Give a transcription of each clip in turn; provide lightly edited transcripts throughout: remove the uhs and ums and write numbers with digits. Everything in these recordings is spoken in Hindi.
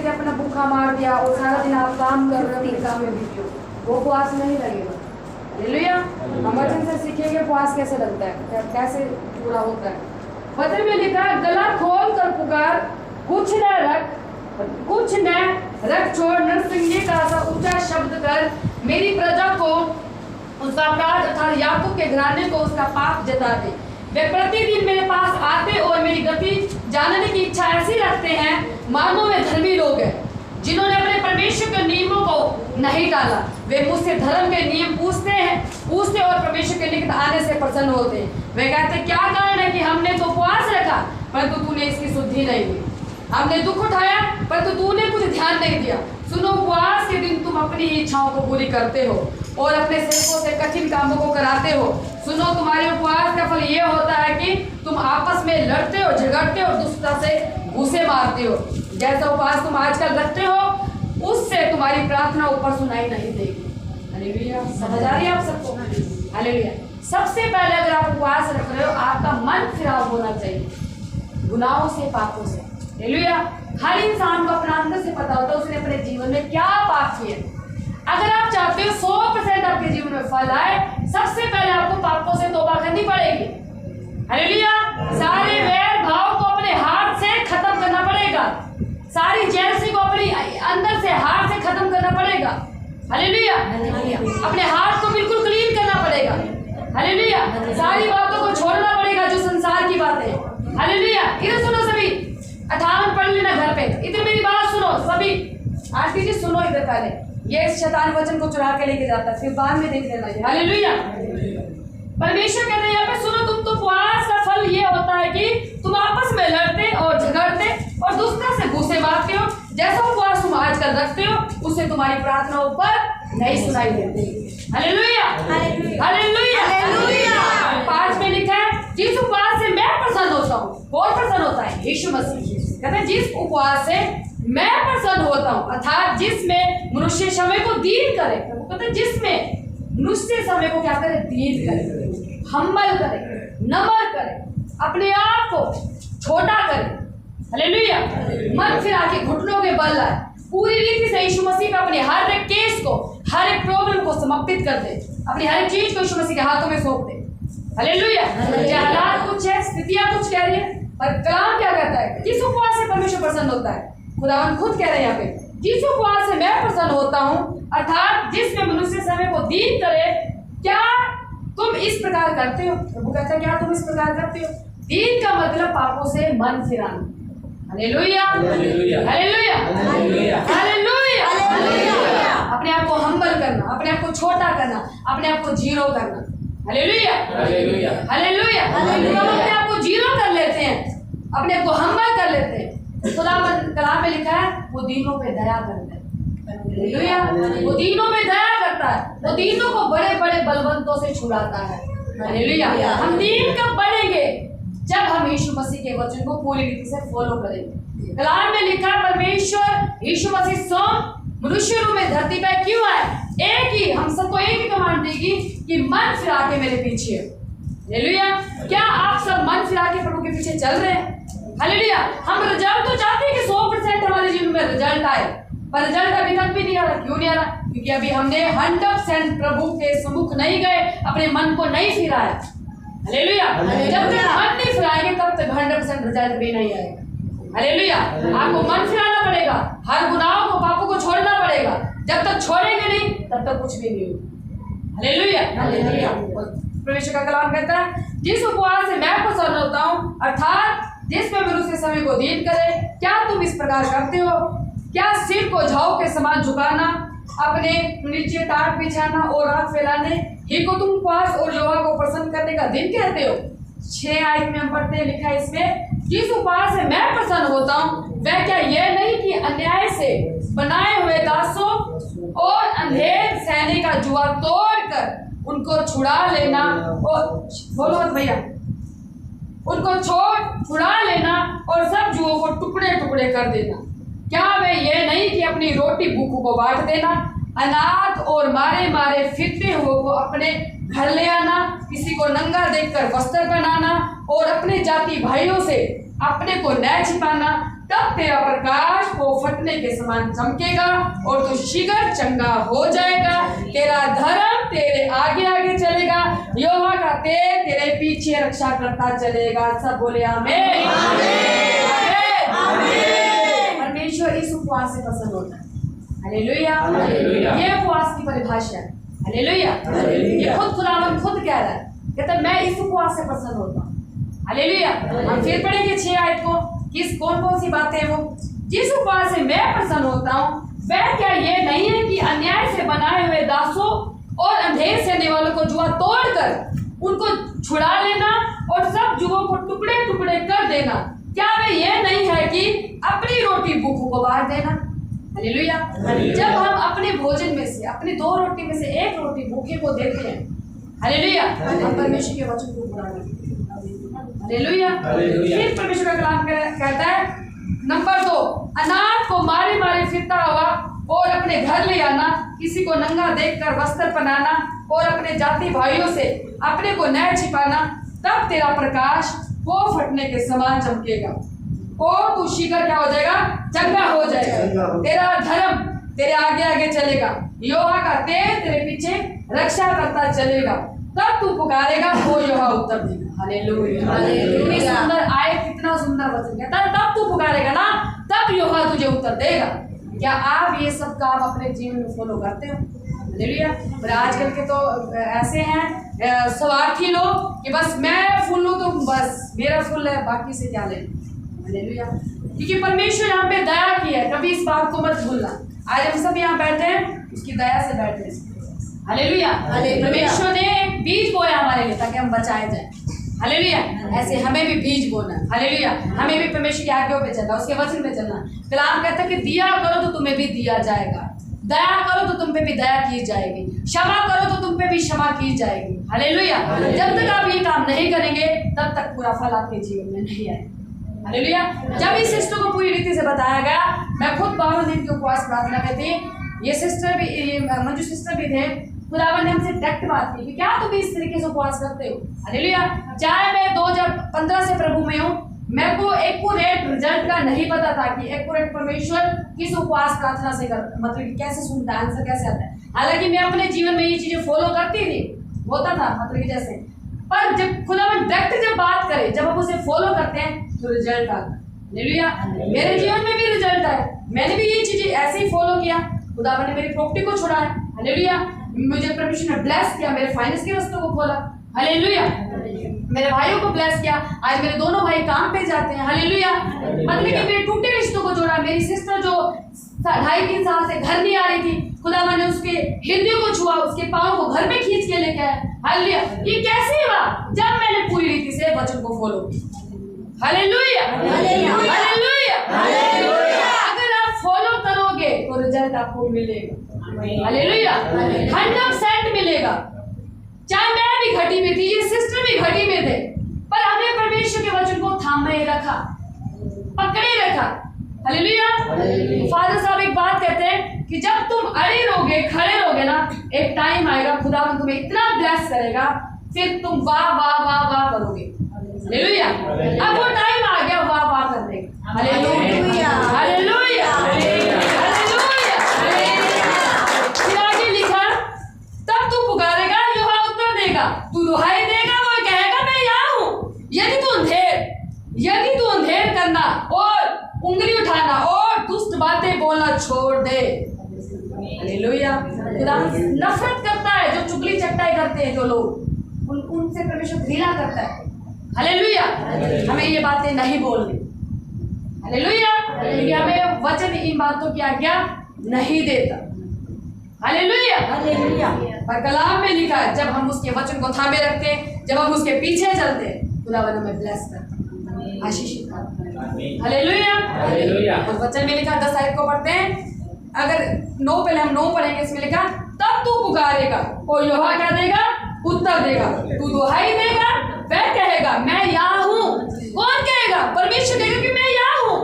के अपना भूखा मार दिया और सारा दिन आप काम कर रहे हो, काम में बिजी हो, वो उपवास नहीं लगेगा। हालेलुया। हम वचन से सीखेंगे उपवास कैसे लगता है, कैसे पूरा होता है। वचन में लिखा है, गला खोल कर पुकार, कुछ न रख छोड़, नरसिंगे का सा ऊंचा शब्द कर, मेरी प्रजा को उसका अपराध अर्थात याकूब के घराने को उसका पाप जता दे। वे प्रतिदिन मेरे पास आते और मेरी गति जानने की इच्छा ऐसी रखते हैं मानो वे धर्मी लोग हैं, जिन्होंने अपने परमेश्वर के नियमों को नहीं टाला। वे मुझसे धर्म के नियम पूछते और परमेश्वर के निकट आने से प्रसन्न होते हैं। वे कहते क्या कारण है कि हमने तो उपवास रखा परंतु तूने इसकी शुद्धि नहीं दी, हमने दुख उठाया परंतु तूने कुछ ध्यान नहीं दिया। सुनो, उपवास के दिन तुम अपनी इच्छाओं को पूरी करते हो और अपने सेवकों से कठिन कामों को कराते हो। सुनो, तुम्हारे उपवास का फल ये होता है कि तुम आपस में लड़ते हो, झगड़ते हो, दुष्टता से घूसे मारते हो। जैसा उपवास तुम आजकल रखते हो उससे तुम्हारी प्रार्थना ऊपर सुनाई नहीं देगी। हालेलुया। समझ आ रही है आप सबको? हालेलुया। सबसे पहले अगर आप उपवास रख रहे हो, आपका मन फिराव होना चाहिए गुनाहों से, पापों से। हालेलुया। हर इंसान को अपना अंदर से पता होता है उसने अपने जीवन में क्या पाप किए। अगर आप चाहते हो 100% आपके जीवन में फल आए, सबसे पहले आपको पापों से तौबा करनी पड़ेगी। हालेलुया। सारे वैर भाव को अपने हाथ से खत्म करना पड़ेगा, सारी जेलसी को अपनी अंदर से हाथ से खत्म करना पड़ेगा। हालेलुया। अपने हाथ को बिल्कुल क्लीन करना पड़ेगा। हालेलुया। सारी बातों को छोड़ना पड़ेगा जो संसार की बातें हैं। हालेलुया। इधर सुनो सभी, 58 पढ़ लेना घर पे। इधर मेरी बात सुनो सभी, आरती जी सुनो इधर पहले। ये शैतान वचन को चुरा के लेके जाता है, फिर बाद में देख लेना। हालेलुया। परमेश्वर कहते हैं यहाँ पे, सुनो तुम तो उपवास का फल ये होता है कि तुम आपस में लड़ते और झगड़ते और दुष्टता से घूसे मारते हो। जैसा उपवास तुम आजकल रखते हो उससे तुम्हारी प्रार्थना ऊपर नहीं सुनाई देती। हालेलुया। हालेलुया। 5 में लिखा है, जिस उपवास से मैं प्रसन्न होता हूँ। कौन प्रसन्न होता है? यीशु मसीह। कहते हैं जिस उपवास से मैं प्रसन्न होता हूँ, अर्थात जिसमें मनुष्य समय को दीन करे। कहते हैं जिसमें मनुष्य समय को क्या करे? दीन करे, हम्बल करे, नम्र करे, अपने आप को छोटा करे। हालेलुया। मन फिरा के घुटनों के बल लाए, पूरी रीति से यीशु मसीह पे अपने हर एक केस को, हर एक प्रॉब्लम को समर्पित कर दे, अपनी हर एक चीज को यीशु मसीह के हाथों में सौंप दे। हालेलुया। हालात कुछ है, स्थितियां कुछ कह रही है, पर कलाम क्या कहता है? जिस उपवास से परमेश्वर प्रसन्न होता है, खुदावन खुद कह रहे हैं यहाँ पे, जिस उपवास से मैं प्रसन्न होता हूँ, अर्थात जिसमें मनुष्य समय को दीन करे। क्या तुम इस प्रकार करते हो? प्रभु कहता है क्या तुम इस प्रकार करते हो? दीन का मतलब पापों से मन फिराना। हालेलुया। हालेलुया। हालेलुया। अपने आप को हम्बल करना, अपने आप को छोटा करना, अपने आप को जीरो करना। हालेलुया। हालेलुया। अपने आप को जीरो कर लेते हैं, अपने आप को हम्बल कर लेते हैं। कलाम में लिखा है, वो दीनों पे दया करता है। हालेलुया। वो दीनों पे दया करता है, वो दीनों को बड़े बड़े बलवंतों से छुड़ाता है। हालेलुया। हम दीन कब बनेंगे? जब हम यीशु मसीह के वचन को पूरी रीति से फॉलो करेंगे। कलाम में लिखा, परमेश्वर यीशु मसीह स्वयं मनुष्य रूप में धरती पर क्यों आए? एक ही, हम सबको एक ही कमांड देगी कि मन फिरा के मेरे पीछे। हालेलुया। क्या आप सब मन फिरा के प्रभु के पीछे चल रहे हैं? हालेलुया। हम रिजल्ट तो चाहते हैं कि 100% हमारे जीवन में रिजल्ट आए, पर रिजल्ट अभी तक भी नहीं आ रहा। क्यों नहीं आ रहा? क्योंकि अभी हमने 100% प्रभु के सम्मुख नहीं गए, अपने मन को नहीं फिराया। हालेलुया। जब तक मन नहीं फिराएंगे तब तक 100% रिजल्ट भी नहीं आएगा। हालेलुया। आपको मन फिराना पड़ेगा, हर गुनाहों को, पापों को छोड़ना पड़ेगा। जब तक छोड़ेंगे नहीं तब तक कुछ भी नहीं होगा। हालेलुया। हालेलुया। परमेश्वर का कलाम कहता है, जिस उपवास से मैं प्रसन्न होता हूँ, अर्थात जिसमें मनुष्य समय को दीन करे। क्या तुम इस प्रकार करते हो? क्या सिर को झाऊ के समान झुकाना, अपने नीचे टाट बिछाना और हाथ फैलाने ही को तुम उपवास और यहोवा को प्रसन्न करने का दिन कहते हो? 6 आयत में हम पढ़ते, लिखा है इसमें, जिस उपवास से मैं प्रसन्न होता हूँ वह क्या यह नहीं कि अन्याय से बनाए हुए दासों और अंधेर सहने का जुआ तोड़कर उनको छुड़ा लेना, और बोलो मत भैया, उनको छुड़ा लेना और सब जुओं को टुकड़े टुकड़े कर देना। क्या वे ये नहीं कि अपनी रोटी भूखों को बांट देना, अनाथ और मारे मारे फिरते हुए को अपने घर ले आना, किसी को नंगा देखकर वस्त्र पहनाना और अपने जाति भाइयों से अपने को न छिपाना। तब तेरा प्रकाश को फटने के समान चमकेगा और तू शीघ्र चंगा हो जाएगा। तेरा धर्म तेरे आगे आगे चलेगा, यहोवा का तेज तेरे पीछे रक्षा करता चलेगा। सब बोले आमीन। परमेश्वर इस उपवास से पसंद होता है। हालेलुया। ये उपवास की परिभाषा है। हालेलुया। ये खुद खुदावंद खुद कह रहा है, कहता है मैं इस उपवास से पसंद होता हूँ। हालेलुया। हम फिर पढ़ेंगे 6 आयत को, किस कौन कौन सी बातें वो जिस उपवास से मैं प्रसन्न होता हूँ, वह क्या ये नहीं है कि अन्याय से बनाए हुए दासों और अंधेर से रहने वालों को जुआ तोड़कर उनको छुड़ा लेना और सब जुओं को टुकड़े टुकड़े कर देना। क्या वे ये नहीं है कि अपनी रोटी भूखों को बांट देना। हालेलुया। जब हम अपने भोजन में से अपनी 2 रोटी में से 1 रोटी भूखे को देते हैं, हालेलुया, हम परमेश्वर के वचन को पूरा करते हैं। हालेलुया। फिर परमेश्वर का कलाम कहता है नंबर 2, अनाथ को मारे मारे फिरता हुआ और अपने घर ले आना, किसी को नंगा देखकर वस्त्र पहनाना और अपने जाति भाइयों से अपने को न छिपाना, तब तेरा प्रकाश वो फटने के समान चमकेगा और तू शीघ्र क्या हो जाएगा, चंगा हो जाएगा। तेरा धर्म तेरे आगे आगे चलेगा, यहोवा का तेज तेरे पीछे रक्षा करता चलेगा। तब तू पुकारेगा वो यहोवा उत्तर देगा। हालेलुया। कितनी सुंदर आयत, कितना सुंदर वचन कहता है, तब तू पुकारेगा ना, तब यहोवा तुझे उत्तर देगा। क्या आप ये सब काम अपने जीवन में फॉलो करते हो? हालेलुया। पर आजकल के तो ऐसे हैं स्वार्थी लोग कि बस मैं फुल हूँ तो बस मेरा फुल है, बाकी से क्या लेना। हालेलुया। क्योंकि परमेश्वर यहाँ पे दया की है, कभी इस बात को मत भूलना। आज हम सब यहाँ बैठे हैं उसकी दया से बैठे हैं। हालेलुया। परमेश्वर ने एक बीज बोया हमारे लिए ताकि हम बचाए जाए। हालेलुया। ऐसे हमें भी बीज बोना। हालेलुया। हमें भी परमेश्वर की आज्ञाओं पे चलना, उसके वचन पे चलना। कलाम कहता है कि दिया करो तो तुम्हें भी दिया जाएगा, दया करो तो तुम पे भी दया की जाएगी, क्षमा करो तो तुम पे भी क्षमा की जाएगी। हालेलुया। जब तक आप ये काम नहीं करेंगे तब तक पूरा फल आपके जीवन में नहीं आएगा। हालेलुया। जब इस सिस्टर को पूरी रीति से बताया गया, मैं खुद 12 दिन की उपवास प्रार्थना में थी, ये सिस्टर भी, मंजू सिस्टर भी थे, खुदावन ने हमसे डायरेक्ट बात की कि क्या तुम इस तरीके से उपवास करते हो। हालेलुया। चाहे मैं 2015 से प्रभु में हूँ, मेरे को एक्यूरेट रिजल्ट का नहीं पता था कि एक्यूरेट परमेश्वर किस उपवास प्रार्थना से कर, मतलब कि कैसे सुनता है, आंसर कैसे आता है। हालांकि मैं अपने जीवन में ये चीजें फॉलो करती थी, होता था मतलब कि जैसे, पर जब खुदावन डायरेक्ट जब बात करे, जब हम उसे फॉलो करते हैं तो रिजल्ट आता है। हालेलुया। मेरे जीवन में भी रिजल्ट आया, मैंने भी ये चीजें ऐसे ही फॉलो किया, खुदावन ने मेरी प्रॉपर्टी को छुड़ाया। हालेलुया। मुझे परमेश्वर ने ब्लेस किया, मेरे फाइनेंस के रास्तों को खोला। हालेलुया। मेरे भाइयों को ब्लेस किया, आज मेरे दोनों भाई काम पे जाते हैं। हालेलुया। मतलब कि मेरे टूटे रिश्तों को जोड़ा। मेरी सिस्टर जो 2.5-3 साल से घर नहीं आ रही थी, खुदा ने उसके हृदय को छुआ, उसके पाँव को घर में खींच के लेके आया। हालेलुया। ये कैसे हुआ? जब मैंने पूरी रीति से वचन को फॉलो किया। हालेलुया। हालेलुया। अगर आप फॉलो करोगे तो रिजल्ट आपको मिलेगा। हालेलुया। 100% मिलेगा। चाहे मैं भी घटी में थी, ये सिस्टर भी घटी में थे, पर हमने परमेश्वर के वचन को थामे रखा, पकड़े रखा। हालेलुया। फादर साहब एक बात कहते हैं कि जब तुम अड़े रहोगे, खड़े रहोगे ना, एक टाइम आएगा खुदा तुम्हें इतना ब्लेस करेगा, फिर तुम वाह वाह वाह वाह करोगे। हालेलुया। अब वो टाइम आ गया वाह वाह करने का। हालेलुया। हालेलुया। फिर आगे लिखा, तब तू पुकारेगा यहोवा उत्तर देगा, तू दुहाई देगा, वो कहेगा मैं यहाँ हूँ। यदि तू अंधेर करना और उंगली उठाना और दुष्ट बातें बोलना छोड़ दे। हालेलुया। खुदा नफरत करता है जो चुगली चट्टाई करते हैं, जो लोग उनसे परमेश्वर घृणा करता है। हालेलुया। हमें ये बातें नहीं बोलनी। हालेलुया। हमें वचन इन बातों की आज्ञा नहीं देता। हालेलुया। हालेलुया। पर कलाम में लिखा है जब हम उसके वचन को थामे रखते हैं, जब हम उसके पीछे चलते हैं, खुदावन हमें ब्लेस करता है, आशीषित करता है। हालेलुया। हालेलुया। और वचन में लिखा 10 आयत को पढ़ते हैं, अगर 9 पहले हम 9 पढ़ेंगे, इसमें लिखा तब तू पुकारेगा और यहोवा क्या देगा, उत्तर देगा, तू दुहाई देगा, वह कहेगा मैं यहाँ हूँ। कौन कहेगा? परमेश्वर कहेगा कि मैं यहाँ हूँ।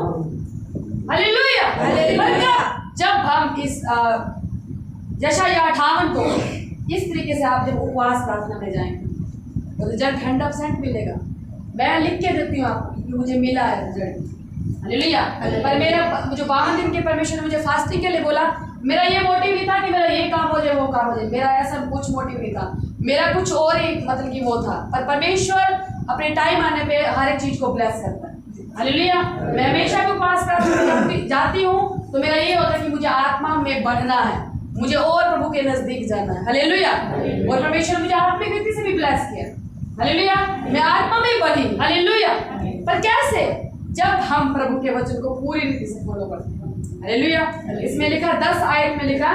हालेलुया। हालेलुया। जब हम इस यशायाह 58 को इस तरीके से आप जब उपवास प्रार्थना में जाएंगे तो रिजल्ट 100% मिलेगा। मैं लिख के देती हूँ आपको कि मुझे मिला है रिजल्ट। हालेलुया। पर मेरा जो 52 दिन के परमेश्वर ने मुझे फास्टिंग के लिए बोला, मेरा ये मोटिव नहीं था कि मेरा ये काम हो जाए वो काम हो जाए, मेरा ऐसा कुछ मोटिव नहीं था, मेरा कुछ और ही मतलब कि वो था। पर परमेश्वर अपने टाइम आने पे हर एक चीज को ब्लेस करता है। हालेलुया। मैं हमेशा के पास जाती हूँ तो मेरा ये होता है कि मुझे आत्मा में बढ़ना है, मुझे और प्रभु के नजदीक जाना है। हालेलुया। और परमेश्वर मुझे आत्मिक रीति से भी ब्लेस किया। हालेलुया। मैं आत्मा में बढ़ी। हालेलुया। पर कैसे? जब हम प्रभु के वचन को पूरी रीति से फॉलो करते हैं। हालेलुया। इसमें लिखा 10 आयत में लिखा,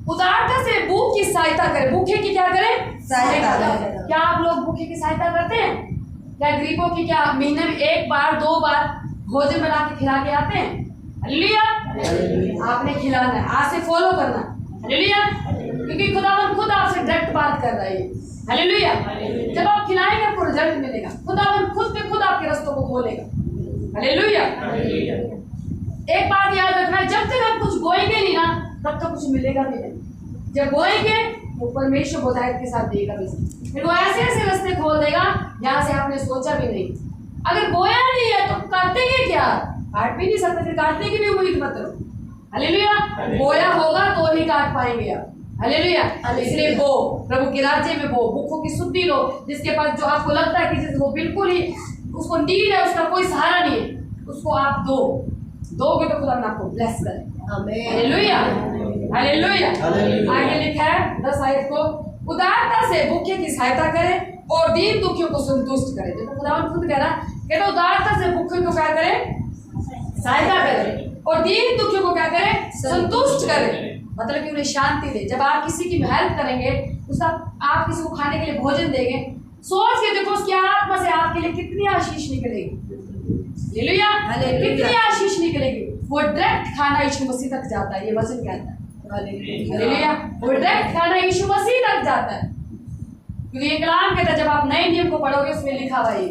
उदारता से भूख की सहायता करें। भूखे की क्या करें? सहायता करें। क्या आप लोग भूखे की सहायता करते हैं? क्या गरीबों की क्या महीने में 1 बार 2 बार भोजन बना के खिला के आते हैं? हालेलुया। आपने खिलाना है, आज से फॉलो करना। हालेलुया। क्योंकि खुदावन खुद आपसे डायरेक्ट बात कर रहा है। हालेलुया। जब आप खिलाएंगे आपको रिजल्ट मिलेगा। खुदावन खुद पे खुद आपके रास्तों को खोलेगा। हालेलुया। एक बात याद रखना, जब तक हम कुछ बोएंगे नहीं ना तब तक कुछ मिलेगा भी नहीं। जब बोएंगे वो परमेश्वर बोधायत के साथ देगा भी, फिर वो ऐसे ऐसे रास्ते खोल देगा जहाँ से आपने सोचा भी नहीं। अगर बोया नहीं है तो काटेंगे क्या? काट भी नहीं सकते, फिर काटने की भी उम्मीद मत करो। हालेलुया। बोया होगा तो ही काट पाएंगे आप। हालेलुया। इसलिए वो प्रभु के राज्य में वो भूखों की सुधि लो, जिसके पास जो आपको लगता है कि वो बिल्कुल ही उसको नीड है, उसका कोई सहारा नहीं है, उसको आप दोगे तो खुदा आपको ब्लेस करे। हालेलुया। हालेलुया। आगे लिखा है 10 आयत को, उदारता से भूखे की सहायता करे और दीन दुखियों को संतुष्ट करे। देखो खुदावन खुद कह रहा कहता उदारता से भूखे को क्या करे? सहायता करे और दीन दुखियों को क्या करे? संतुष्ट करे। मतलब कि उन्हें शांति दे। जब आप किसी की हेल्प करेंगे, उसका आप किसी को खाने के लिए भोजन देंगे, सोच के देखो उसकी आत्मा से आपके लिए कितनी आशीष निकलेगी। हालेलुया। कितनी आशीष निकलेगी। वो डायरेक्ट खाना यीशु मसीह तक जाता है, ये वचन कहता है। हालेलुया। वो डायरेक्ट खाना यीशु मसीह तक जाता है, क्योंकि ये कलाम कहता है जब आप नए नियम को पढ़ोगे उसमें लिखा हुआ है।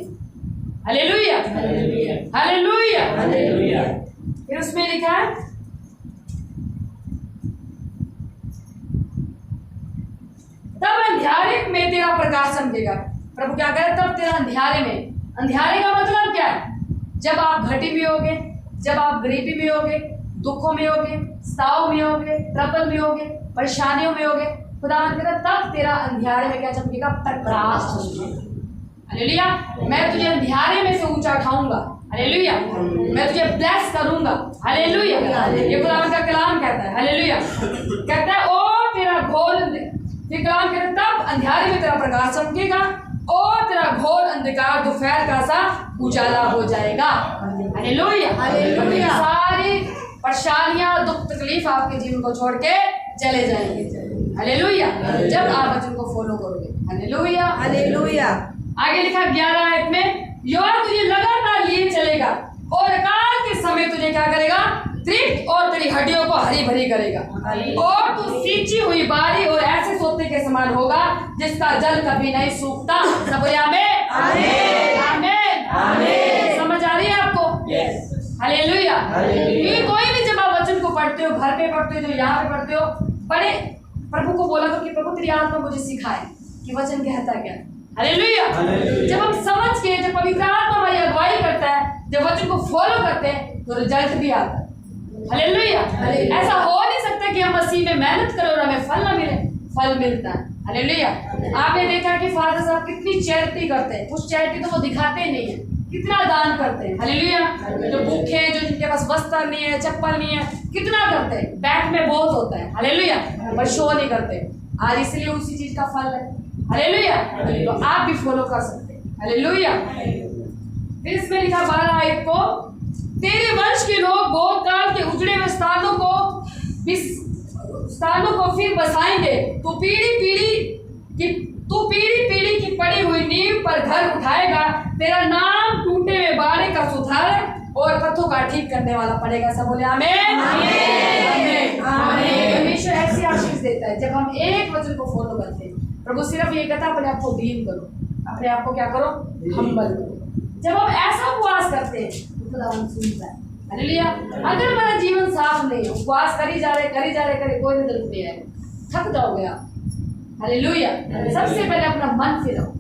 हालेलुया। हालेलुया। हालेलुया। फिर उसमें लिखा है, तब अंधियारे में तेरा प्रकाश चमकेगा। प्रभु क्या करे? तब तेरा अंधियारे में। अंधियारे का मतलब क्या है? जब आप घटी में होगे, जब आप गरीबी में होगे, दुखों में होगे, सताव में होगे, ट्रबल में होगे, परेशानियों में होगे, खुदावन कहता तब तेरा अंधियारे में क्या चमकेगा? प्रकाश चमकेगा। हालेलुया। मैं तुझे अंधियारे में से ऊंचा उठाऊंगा। हालेलुया। मैं तुझे ब्लेस करूंगा। हालेलुया। ये खुदावन का कलाम कहता है। हालेलुया। कहता है और तेरा घोर, ये कलाम कहता है तब अंधियारे में तेरा प्रकाश चमकेगा और तेरा घोर अंधकार दोपहर का सा उजाला हो जाएगा। हालेलुया। हालेलुया। सारी परेशानियां, दुख, तकलीफ आपके जीवन को छोड़ के चले जाएंगे। हालेलुया। जब आप वचन को फॉलो करोगे। हालेलुया। हालेलुया। आगे लिखा 11 आयत में, यहोवा तुझे लगातार लिए चलेगा और अकाल के समय तुझे क्या करेगा? तृप्त और तेरी हड्डियों को हरी भरी करेगा और तू सींची हुई बारी और ऐसे सोते के समान होगा जिसका जल कभी नहीं सूखता। सब बोले आमीन। आमीन। आमीन। समझ आ रही है आपको? हालेलुया। क्योंकि कोई भी जब आप वचन को पढ़ते हो, घर पे पढ़ते हो, जो यहाँ पे पढ़ते हो, पढ़े प्रभु को बोला तो कि प्रभु तेरी आत्मा मुझे सिखाए कि वचन कहता क्या। हालेलुया। जब हम समझ के, जब पवित्र आत्मा हमारी अगुवाई करता है, जब वचन को फॉलो करते हैं तो रिजल्ट भी आता है। हालेलुया। ऐसा हो नहीं सकता कि हम मसीह में मेहनत करें और हमें फल ना मिले। फल मिलता है। हालेलुया। आपने देखा कि फादर साहब कितनी चैरिटी करते हैं, कुछ चैरिटी तो वो दिखाते ही नहीं है, कितना दान करते हैं। हालेलुया। जो भूखे, जो जिनके पास वस्त्र नहीं है, चप्पल नहीं है, कितना करते हैं। बैंक में बहुत होता है। हालेलुया। पर शो नहीं करते। आज इसलिए उसी चीज का फल है। हालेलुया। तो आप भी फॉलो कर सकते हैं। हालेलुया। फिर इसमें लिखा 12 आयत को, तेरे वंश के लोग बहुत काल के उजड़े हुए स्थानों को फिर बसाएंगे। तू पीढ़ी पीढ़ी की पड़ी हुई नींव पर घर उठाएगा। तेरा नाम टूटे हुए बाड़े का सुधार और पत्थरों का ठीक करने वाला पड़ेगा। सब बोले आमीन। आमीन। आमीन। परमेश्वर ऐसी आशीष देता है जब हम एक वचन को फॉलो करते हैं। प्रभु सिर्फ ये कहता है अपने आप को दीन करो, अपने आप को क्या करो? हम्बल करो। जब हम ऐसा उपवास करते हैं तो खुदावन सुनता है। हालेलुया। अगर हमारा जीवन साफ नहीं है, उपवास करी जा रहे कोई रिजल्ट नहीं आएगा, थक जाओगे आप। हालेलुया। सबसे पहले अपना मन फिराओ,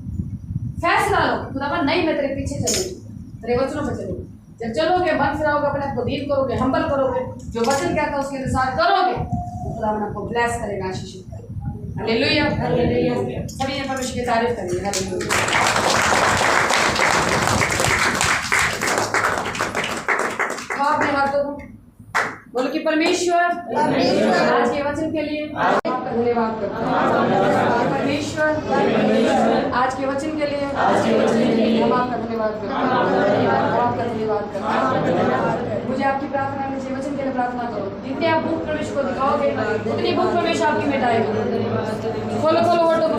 फैसला लो खुदावन नहीं मैं तेरे पीछे चलूंगी, तेरे वचनों पर चलूंगी। जब चलोगे, मन से रहोगे, अपने आप को दीन करोगे, हम्बल करोगे, जो वचन कहता है उसके अनुसार करोगे, तो खुदा आपको ब्लेस करेगा, आशीषित करेगा। Hallelujah, hallelujah. सभी ने परमेश्वर की तारीफ करेंगे। हालेलुया। अपने हाथों को बोलो कि परमेश्वर आज के वचन के लिए आपका धन्यवाद करता हूँ। परमेश्वर आज के वचन के लिए हम आपका धन्यवाद करते हैं, आपका धन्यवाद करते हैं। मुझे आपकी प्रार्थना में से वचन के लिए प्रार्थना करो, जितने आप भूख प्रवेश को दिखाओगे उतनी भूख प्रवेश आपकी मिटाएगा। खोलो खोलो वर्डों को,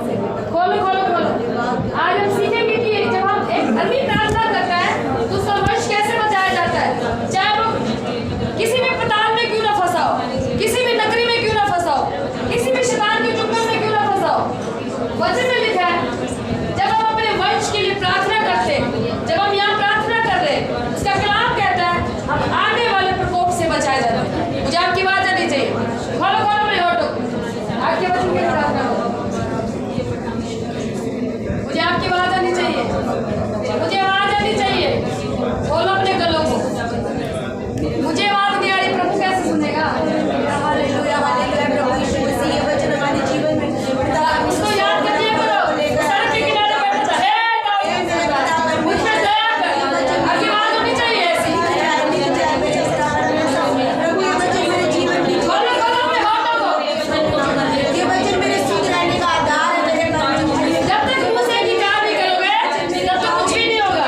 खोलो खोलो खोलो। आज हम सीखेंगे कि जब हम एक आदमी प्रार्थना करता है तो उसका वंश कैसे बचाया जाता है, चाहे वो किसी भी पताल में क्यों ना फंसा हो, किसी भी नगरी में क्यों ना फंसा हो, किसी भी शैतान के चुंगल में क्यों ना फंसा हो। वचन में लिखा है जब हम अपने वंश के लिए प्रार्थना करते हैं, जब हम यहाँ प्रार्थना कर रहे हैं, उसका कलाम कहता है हम आने वाले प्रकोप से बचाए जाते हैं। मुझे आपकी आवाज आनी चाहिए। खोलो खोलो अपने होठों, आपके वचन के लिए प्रार्थना करो। मुझे आपकी आवाज आनी चाहिए, मुझे आवाज आनी चाहिए। खोलो अपने गलों को। मुझे आवाज नहीं आ रही, प्रभु कैसे सुनेगा। Hallelujah, hallelujah. प्रभु यीशु मसीह ये वचन हमारे जीवन में उसको याद करके करो। सड़क के किनारे बैठा था, हे दाऊद मुझ पे दया कर। आपकी आवाज होनी चाहिए ऐसी। प्रभु ये वचन मेरे जीवन की खोलो खोलो अपने होठों को। ये वचन मेरे शुद्ध रहने का आधार है। मेरे परमेश्वर जब तक मुंह से निकाल नहीं करोगे तब तक कुछ भी नहीं होगा।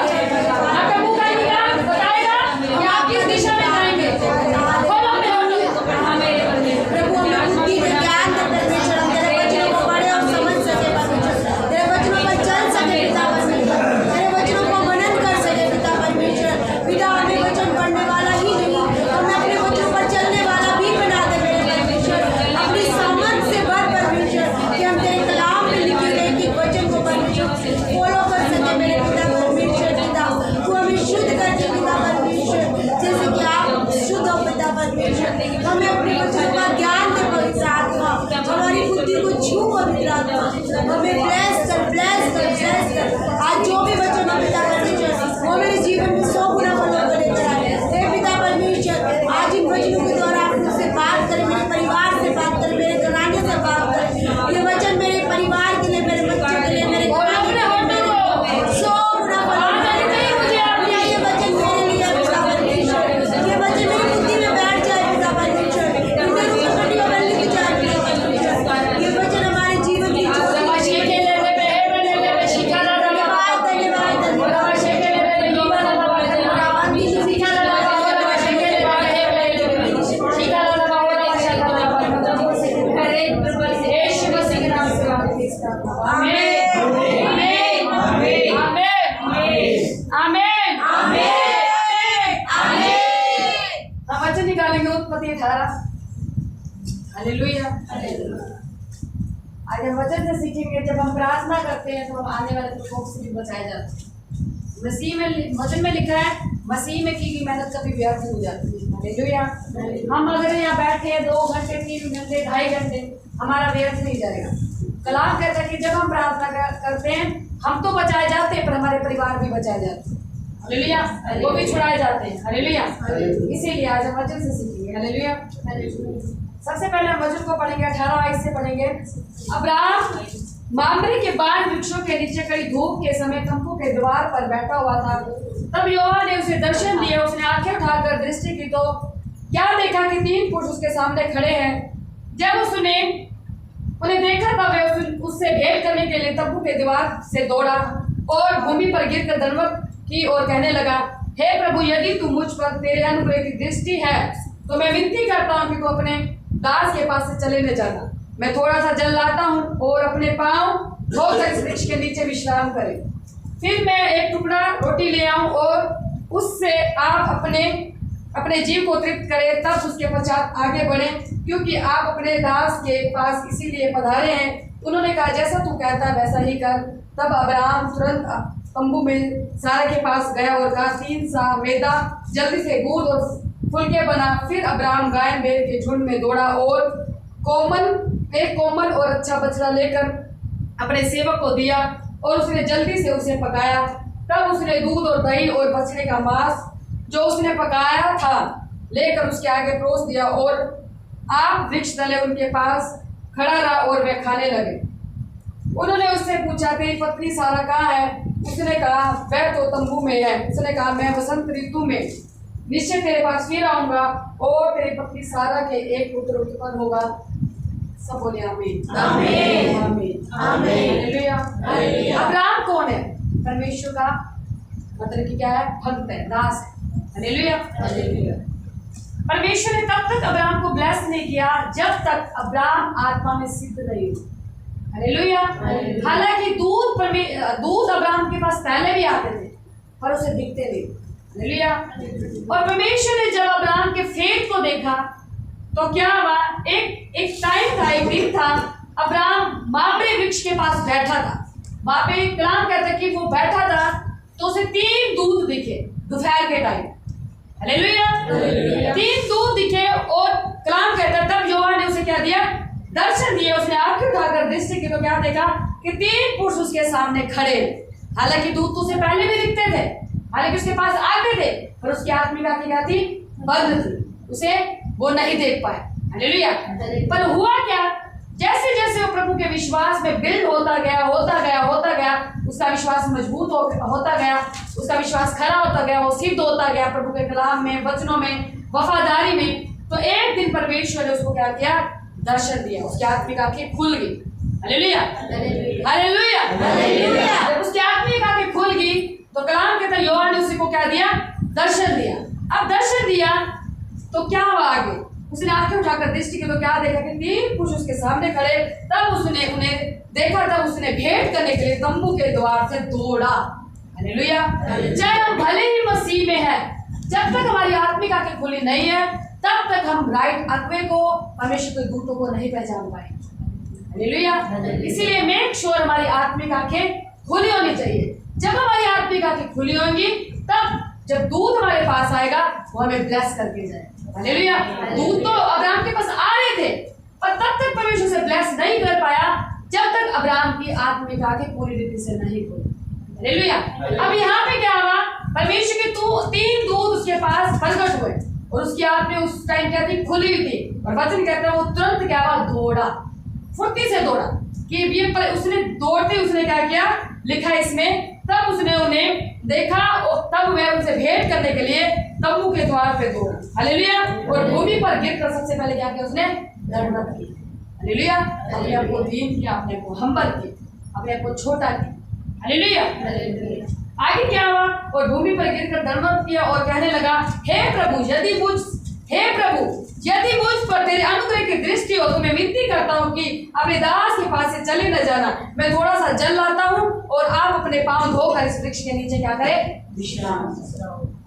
आपका मुंह का निकाल बताएगा कि आप किस दिशा में जाएंगे। खोलो अपने होठों को। प्रभु हमें बुद्धि दे, ज्ञान दे परमेश्वर, हम तेरे वचनों को पढ़े और समझ सके परमेश्वर, तेरे वचनों पर चल सके पिता परमेश्वर, तेरे वचनों को मनन कर सके पिता परमेश्वर। पिता हमें वचन पढ़ने वाला ही नहीं, हमें अपने वचनों पर चलने वाला भी बना दे मेरे परमेश्वर। अपनी समझ से भर परमेश्वर कि हम तेरे कलाम में लिखे गए कि वचन को परमेश्वर फॉलो कर सके मेरे पिता परमेश्वर। पिता तू हमें शुद्ध कर दे पिता परमेश्वर, जैसे कि आप शुद्ध हो पिता परमेश्वर। हमें अपने वचनों का ज्ञान दे पवित्र आत्मा, हमारी बुद्धि को छू पवित्र आत्मा, हमें ब्लेस कर, ब्लेस कर, ब्लेस कर। आज जो भी वचन हो पिता परमेश्वर वो मेरे जीवन में 100 गुना फलों को लेकर आए। हे पिता परमेश्वर आज इन वचनों के द्वारा आप मुझसे बात करें, मेरे परिवार से बात करें, मेरे घराने से बात करें। ये वचन मेरे परिवार के लिए, मेरे बच्चों के लिए, मेरे घराने के लिए 100 गुना फलों को लेकर आए। ये वचन मेरे लिए है पिता परमेश्वर, ये वचन मेरी बुद्धि में बैठ जाए पिता परमेश्वर, मेरे रूप में कटियों में लिख जाए पिता परमेश्वर। ये वचन हमारे जीवन की ज्योति वचन निकालेंगे उत्पत्ति 18। हालेलुया। आज हम वचन से सीखेंगे जब हम प्रार्थना करते हैं तो हम आने वाले प्रकोप से भी बचाए जाते हैं। मसीह में वचन में लिखा है मसीह में की गई मेहनत कभी व्यर्थ नहीं हो जाती है। हालेलुया। हम अगर यहाँ बैठे 2 घंटे 3 घंटे 2.5 घंटे हमारा व्यर्थ नहीं जाएगा। कलाम कहता है कि जब हम प्रार्थना करते हैं हम तो बचाए जाते हैं पर हमारे परिवार भी बचाए जाते हैं। हालेलुया। वो भी छुड़ाए जाते हैं। हालेलुया। इसीलिए आज हम वचन से सीखेंगे। हालेलुया। सबसे पहले हम वचन को पढ़ेंगे, 18 आयत से पढ़ेंगे। अब्राहम मामरे के बाण वृक्षों के नीचे कड़ी धूप के समय तंबू के द्वार पर बैठा हुआ था। तब यहोवा ने उसे दर्शन दिया। उसने आंखें उठाकर दृष्टि की तो क्या देखा कि 3 पुरुष उसके सामने खड़े हैं। जब उसने उन्हें देखा तब वह उससे भेंट करने के लिए तंबू के दीवार से दौड़ा और भूमि पर गिरकर दंडवत की और कहने लगा, हे प्रभु यदि तू मुझ पर तेरे अनुग्रह की दृष्टि है तो मैं विनती करता हूँ कि तू अपने दास के पास से चले न जाना। मैं थोड़ा सा जल लाता हूँ और अपने पाँव धोकर इस वृक्ष के नीचे विश्राम करें। फिर मैं एक टुकड़ा रोटी ले आऊँ और उससे आप अपने जीव को तृप्त करें, तब उसके पश्चात आगे बढ़े, क्योंकि आप अपने दास के पास इसीलिए पधारे हैं। उन्होंने कहा, जैसा तू कहता है वैसा ही कर। तब अब्राहम तुरंत तंबू में सारा के पास गया और कहा, 3 सा मैदा जल्दी से गूंद और फुलके बना। फिर अब्राहम गाय बैल के झुंड में दौड़ा और एक कोमल और अच्छा बछड़ा लेकर अपने सेवक को दिया और उसने जल्दी से उसे पकाया। तब उसने दूध और दही और बछड़े का मांस जो उसने पकाया था लेकर उसके आगे परोस दिया और आप वृक्ष तले उनके पास खड़ा रहा और वे खाने लगे। उन्होंने उससे पूछा, तेरी पत्नी सारा कहाँ है? उसने कहा, वह तो तंबू में है। उसने कहा, मैं वसंत ऋतु में निश्चय तेरे पास फिर आऊंगा और तेरी पत्नी सारा के एक पुत्र उत्पन्न होगा। सब बोले आमीन, आमीन, आमीन, आमीन। हालेलुया। अब्राहम कौन है? परमेश्वर का मतलब कि क्या है? भक्त है, दास है। हालेलुया। परमेश्वर ने तब तक अब्राहम को ब्लेस नहीं किया जब तक अब्राहम आत्मा में सिद्ध नहीं हो। हालेलुया। हालांकि दूत अब्राहम के पास पहले भी आते थे पर उसे दिखते नहीं। हालेलुया। और परमेश्वर ने जब अब्राहम के फेथ को देखा तो क्या हुआ? एक टाइम था, एक दिन था, अब्राहम मामरे वृक्ष के पास बैठा था। वहां पे कलाम कहता कि वो बैठा था तो उसे 3 दूत दिखे दोपहर के टाइम। हालेलुया। 3 दूत दिखे और कलाम कहता तब यहोवा ने उसे क्या दिया? दर्शन दिए। उसने आंखें उठाकर दृष्टि की तो क्या देखा कि 3 पुरुष उसके सामने खड़े। हालांकि दूत तो उसे पहले भी दिखते थे, हालांकि उसके पास आते थे, पर उसकी आत्मिक आंखें क्या थी? बंद थी, उसे वो नहीं देख पाए। हालेलुया। पर हुआ क्या? जैसे जैसे वो प्रभु के विश्वास में बिल्ड होता गया, उसका विश्वास मजबूत होता गया, उसका विश्वास खरा होता गया, वो सिद्ध होता गया प्रभु के कलाम में, वचनों में, वफादारी में। तो एक दिन परमेश्वर ने उसको क्या किया? दर्शन दिया। उसकी आत्मिक आंखें खुल गई। Hallelujah, hallelujah, hallelujah. जब उसकी आत्मिक आंखें खुल गई तो कलाम कहता है यहोवा ने उसी को क्या दिया? दर्शन दिया। अब दर्शन दिया तो क्या हुआ आगे? उसने आंखें उठाकर दृष्टि की तो क्या देखा कि 3 पुरुष उसके सामने खड़े। तब उसने उन्हें देखा, तब उसने भेंट करने के लिए तंबू के द्वार से दौड़ा। हालेलुया। चाहे हम भले ही मसीह में है, जब तक हमारी आत्मिक आंखें खुली नहीं है तब तक हम राइट अगुवे को, परमेश्वर के दूतों को नहीं पहचान पाए। हालेलुया। इसीलिए मेक श्योर हमारी आत्मिक आंखें खुली होनी चाहिए। जब हमारी आत्मिक आंखें खुली होंगी तब जब दूत हमारे पास आएगा वो हमें ब्लेस करके जाए। हालेलुया। दूत तो अब्राहम के पास आ रहे थे पर तब तक परमेश्वर से ब्लेस नहीं कर पाया जब तक अब्राहम की आत्मिक आंखें पूरी रीति से नहीं खुली। हालेलुया। अब यहाँ पे क्या हुआ? परमेश्वर के 3 दूत उसके पास प्रकट हुए और उसकी आत्मा उस टाइम क्या थी? खुली हुई थी। और वचन कहता है वो तुरंत क्या हुआ? दौड़ा, फुर्ती से दौड़ा। कि ये उसने दौड़ते उसने क्या किया? लिखा इसमें, तब उसने उन्हें देखा और तब वह उनसे भेंट करने के लिए तंबू के द्वार पे दौड़ा। हालेलुया। और भूमि पर गिरकर सबसे पहले क्या किया? उसने दंडवत की। हालेलुया। अपने आप को दीन किया, अपने आप को हम्बल किया, अपने आप को छोटा किया। हालेलुया। आगे क्या हुआ? और भूमि पर गिरकर दंडवत किया और कहने लगा, हे प्रभु यदि मुझ पर तेरे अनुग्रह की दृष्टि हो तो मैं विनती करता हूँ कि अपने दास के पास से चले न जाना। मैं थोड़ा सा जल लाता हूँ और आप अपने पांव धोकर इस वृक्ष के नीचे क्या करें? विश्राम।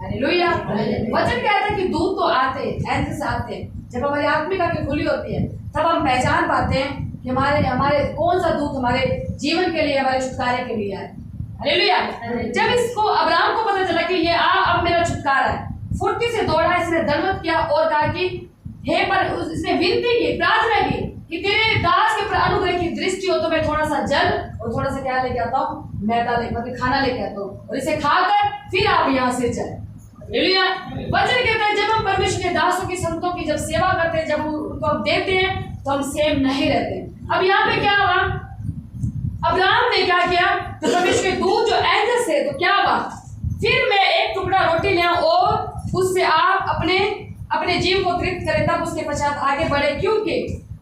हालेलुया। वचन कहता है कि दूत तो आते, एंजेल्स आते। जब हमारी आत्मिक आंखें खुली होती है तब हम पहचान पाते हैं कि हमारे कौन सा दूत हमारे जीवन के लिए, हमारे छुटकारे के लिए है। हालेलुया। जब इसको अब्राहम को पता चला कि ये अब मेरा छुटकारा है, फुर्ती से दौड़ा, इसने दंडवत किया और कहा कि हे पर इसने विनती की, प्रार्थना की कि तेरे दास के अनुग्रह की दृष्टि हो तो मैं थोड़ा सा जल और थोड़ा सा क्या लेके आता हूँ? मैदा लेकर खाना लेके आता हूँ और इसे खाकर फिर आप यहाँ से चले। हालेलुया। वचन कहता है जब हम परमेश्वर के दासों की, संतों की जब सेवा करते हैं, जब उनको हम देते हैं तो हम सेम नहीं रहते। अब यहाँ पे क्या हुआ? अब्राहम ने क्या किया? तो परमेश्वर के दूत जो एंजेल्स थे तो क्या हुआ? फिर मैं एक टुकड़ा रोटी ले और उससे आप अपने जीव को तृप्त करें, तब उसके पश्चात आगे बढ़े, क्योंकि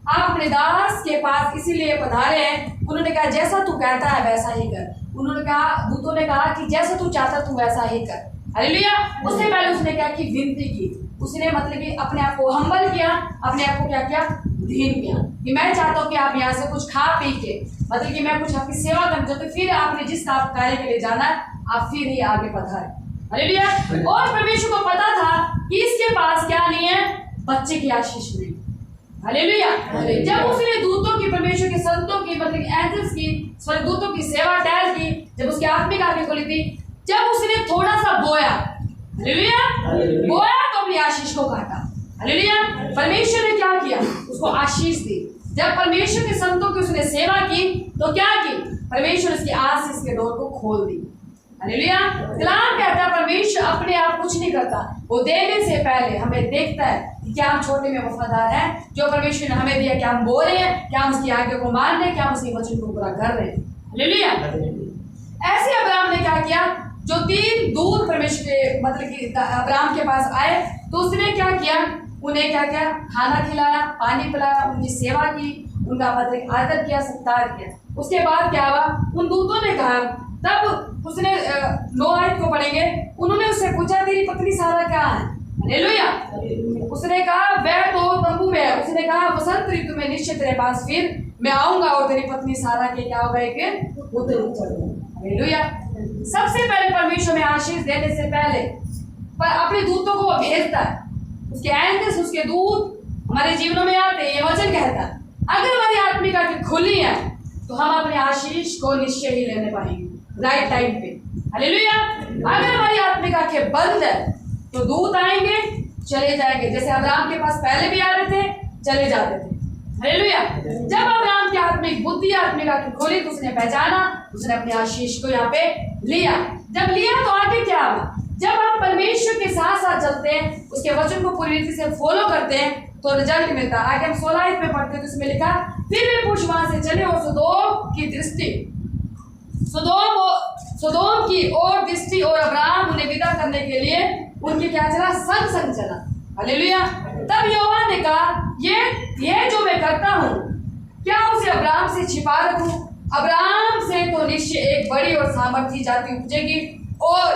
आप अपने दास के पास इसीलिए पधारे हैं। उन्होंने कहा जैसा तू कहता है वैसा ही कर। उन्होंने कहा, दूतों ने कहा कि जैसा तू चाहता तू वैसा ही कर। हालेलुया। उससे पहले उसने क्या की? विनती की। उसने मतलब कि अपने आप को हम्बल किया, अपने आप को क्या किया? दीन किया कि मैं चाहता हूँ कि आप यहाँ से कुछ खा पी के, मतलब कि मैं कुछ आपकी सेवा करना चाहता हूँ। फिर आपने जिस कार्य के लिए जाना है आप फिर ही आगे पधारे। हालेलुया। और परमेश्वर को पता था कि इसके पास क्या नहीं है? बच्चे की आशीष नहीं। हालेलुया। जब उसने दूतों की, परमेश्वर के संतों की, मतलब एंजेल्स की, स्वर्गदूतों की सेवा टहल की, जब उसकी आत्मिक आंखें खुली थी, जब उसने थोड़ा सा बोया, हालेलुया, बोया तो अपनी आशीष को काटा। हालेलुया। परमेश्वर ने क्या किया? उसको आशीष दी। जब परमेश्वर के संतों की उसने सेवा की तो क्या की? परमेश्वर उसकी आशीष के डोर को खोल दी। हालेलुया। कलाम कहता है परमेश्वर अपने आप कुछ नहीं करता, वो देने से पहले हमें देखता है कि क्या हम छोटे में वफादार हैं, जो परमेश्वर ने हमें दिया क्या हम बोल रहे हैं, क्या हम उसकी आज्ञा को मान रहे हैं, क्या हम उसके वचन को पूरा कर रहे हैं। हालेलुया। ऐसे अब्राहम ने क्या किया, जो 3 दूत परमेश्वर के मतलब कि अब्राहम के पास आए तो उसने क्या किया, उन्हें क्या किया, खाना खिलाया, पानी पिलाया, उनकी सेवा की, उनका मतलब आदर किया, सत्कार किया। उसके बाद क्या हुआ, उन दूतों ने कहा, तब उसने 9 आयत को पढ़ेंगे, उन्होंने उससे पूछा तेरी पत्नी सारा क्या है। हालेलुया। उसने कहा वह तो तंबू में है। उसने कहा वसंत ऋतु में निश्चय तेरे पास फिर मैं आऊंगा और तेरी पत्नी सारा के क्या होगा, एक पुत्र होगा। हालेलुया। सबसे पहले परमेश्वर में आशीष देने से पहले पर अपने दूतों को वो भेजता है, उसके एंजल्स, उसके दूत हमारे जीवनों में आते हैं। ये वचन कहता है अगर हमारी आत्मिक आंखें खुली है तो हम अपने आशीष को निश्चय ही लेने पाएंगे राइट टाइम पे। हालेलुया। अगर हमारी आत्मिक आंखें बंद है तो दूत आएंगे, चले जाएंगे, जैसे अब्राहम के पास पहले भी आ रहे थे, चले जाते थे। हालेलुया। जब अब्राहम की आत्मिक बुद्धि, आत्मिक आंखें खोली तो उसने पहचाना, उसने अपने आशीष को यहाँ पे लिया। जब लिया तो आगे क्या हुआ, जब हम परमेश्वर के साथ साथ चलते हैं, उसके वचन को पूरी रीति से फॉलो करते हैं तो रिजल्ट मिलता है। आगे हम 16 में पढ़ते हैं तो इसमें लिखा फिर वे पुरुष वहां से चले और सदोम की दृष्टि, सदोम की और दृष्टि और अब्राहम उन्हें विदा करने के लिए उनके क्या चला, संग संग चला। हालेलुया। तब यहोवा ने कहा ये जो मैं करता हूँ क्या उसे अब्राहम से छिपा रखूं। अब्राहम से तो निश्चय एक बड़ी और सामर्थी जाति उपजेगी और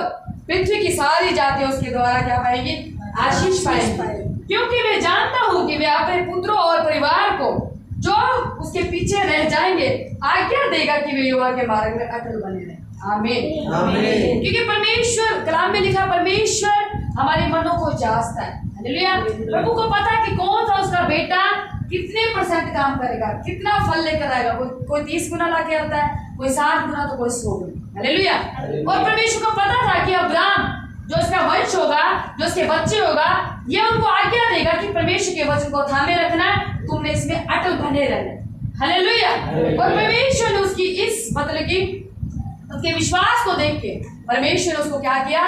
पृथ्वी की सारी जातियां उसके द्वारा क्या पाएंगी, आशीष पाएंगी, क्योंकि मैं जानता हूं कि वे अपने पुत्रों और परिवार को जो उसके पीछे रह जाएंगे आज्ञा देगा कि वे यहोवा के मार्ग में अटल बने रहें। आमीन, आमीन। क्योंकि परमेश्वर, कलाम में लिखा परमेश्वर हमारे मनों को जांचता है। हालेलुया। प्रभु को पता है कि कौन सा उसका बेटा कितने % काम करेगा, कितना फल लेकर आएगा। कोई 30 गुना ला के आता है, कोई 60 गुना, तो कोई 100 गुना। हालेलुया। और परमेश्वर को पता था कि अब्राहम जो इसका वंश होगा, जो इसके बच्चे होगा, ये उनको आज्ञा देगा कि परमेश्वर के वचन को थामे रखना, तुमने इसमें अटल बने रहना। हालेलुया। और परमेश्वर ने उसकी इस मतलब की उसके विश्वास को देख के परमेश्वर ने उसको क्या किया,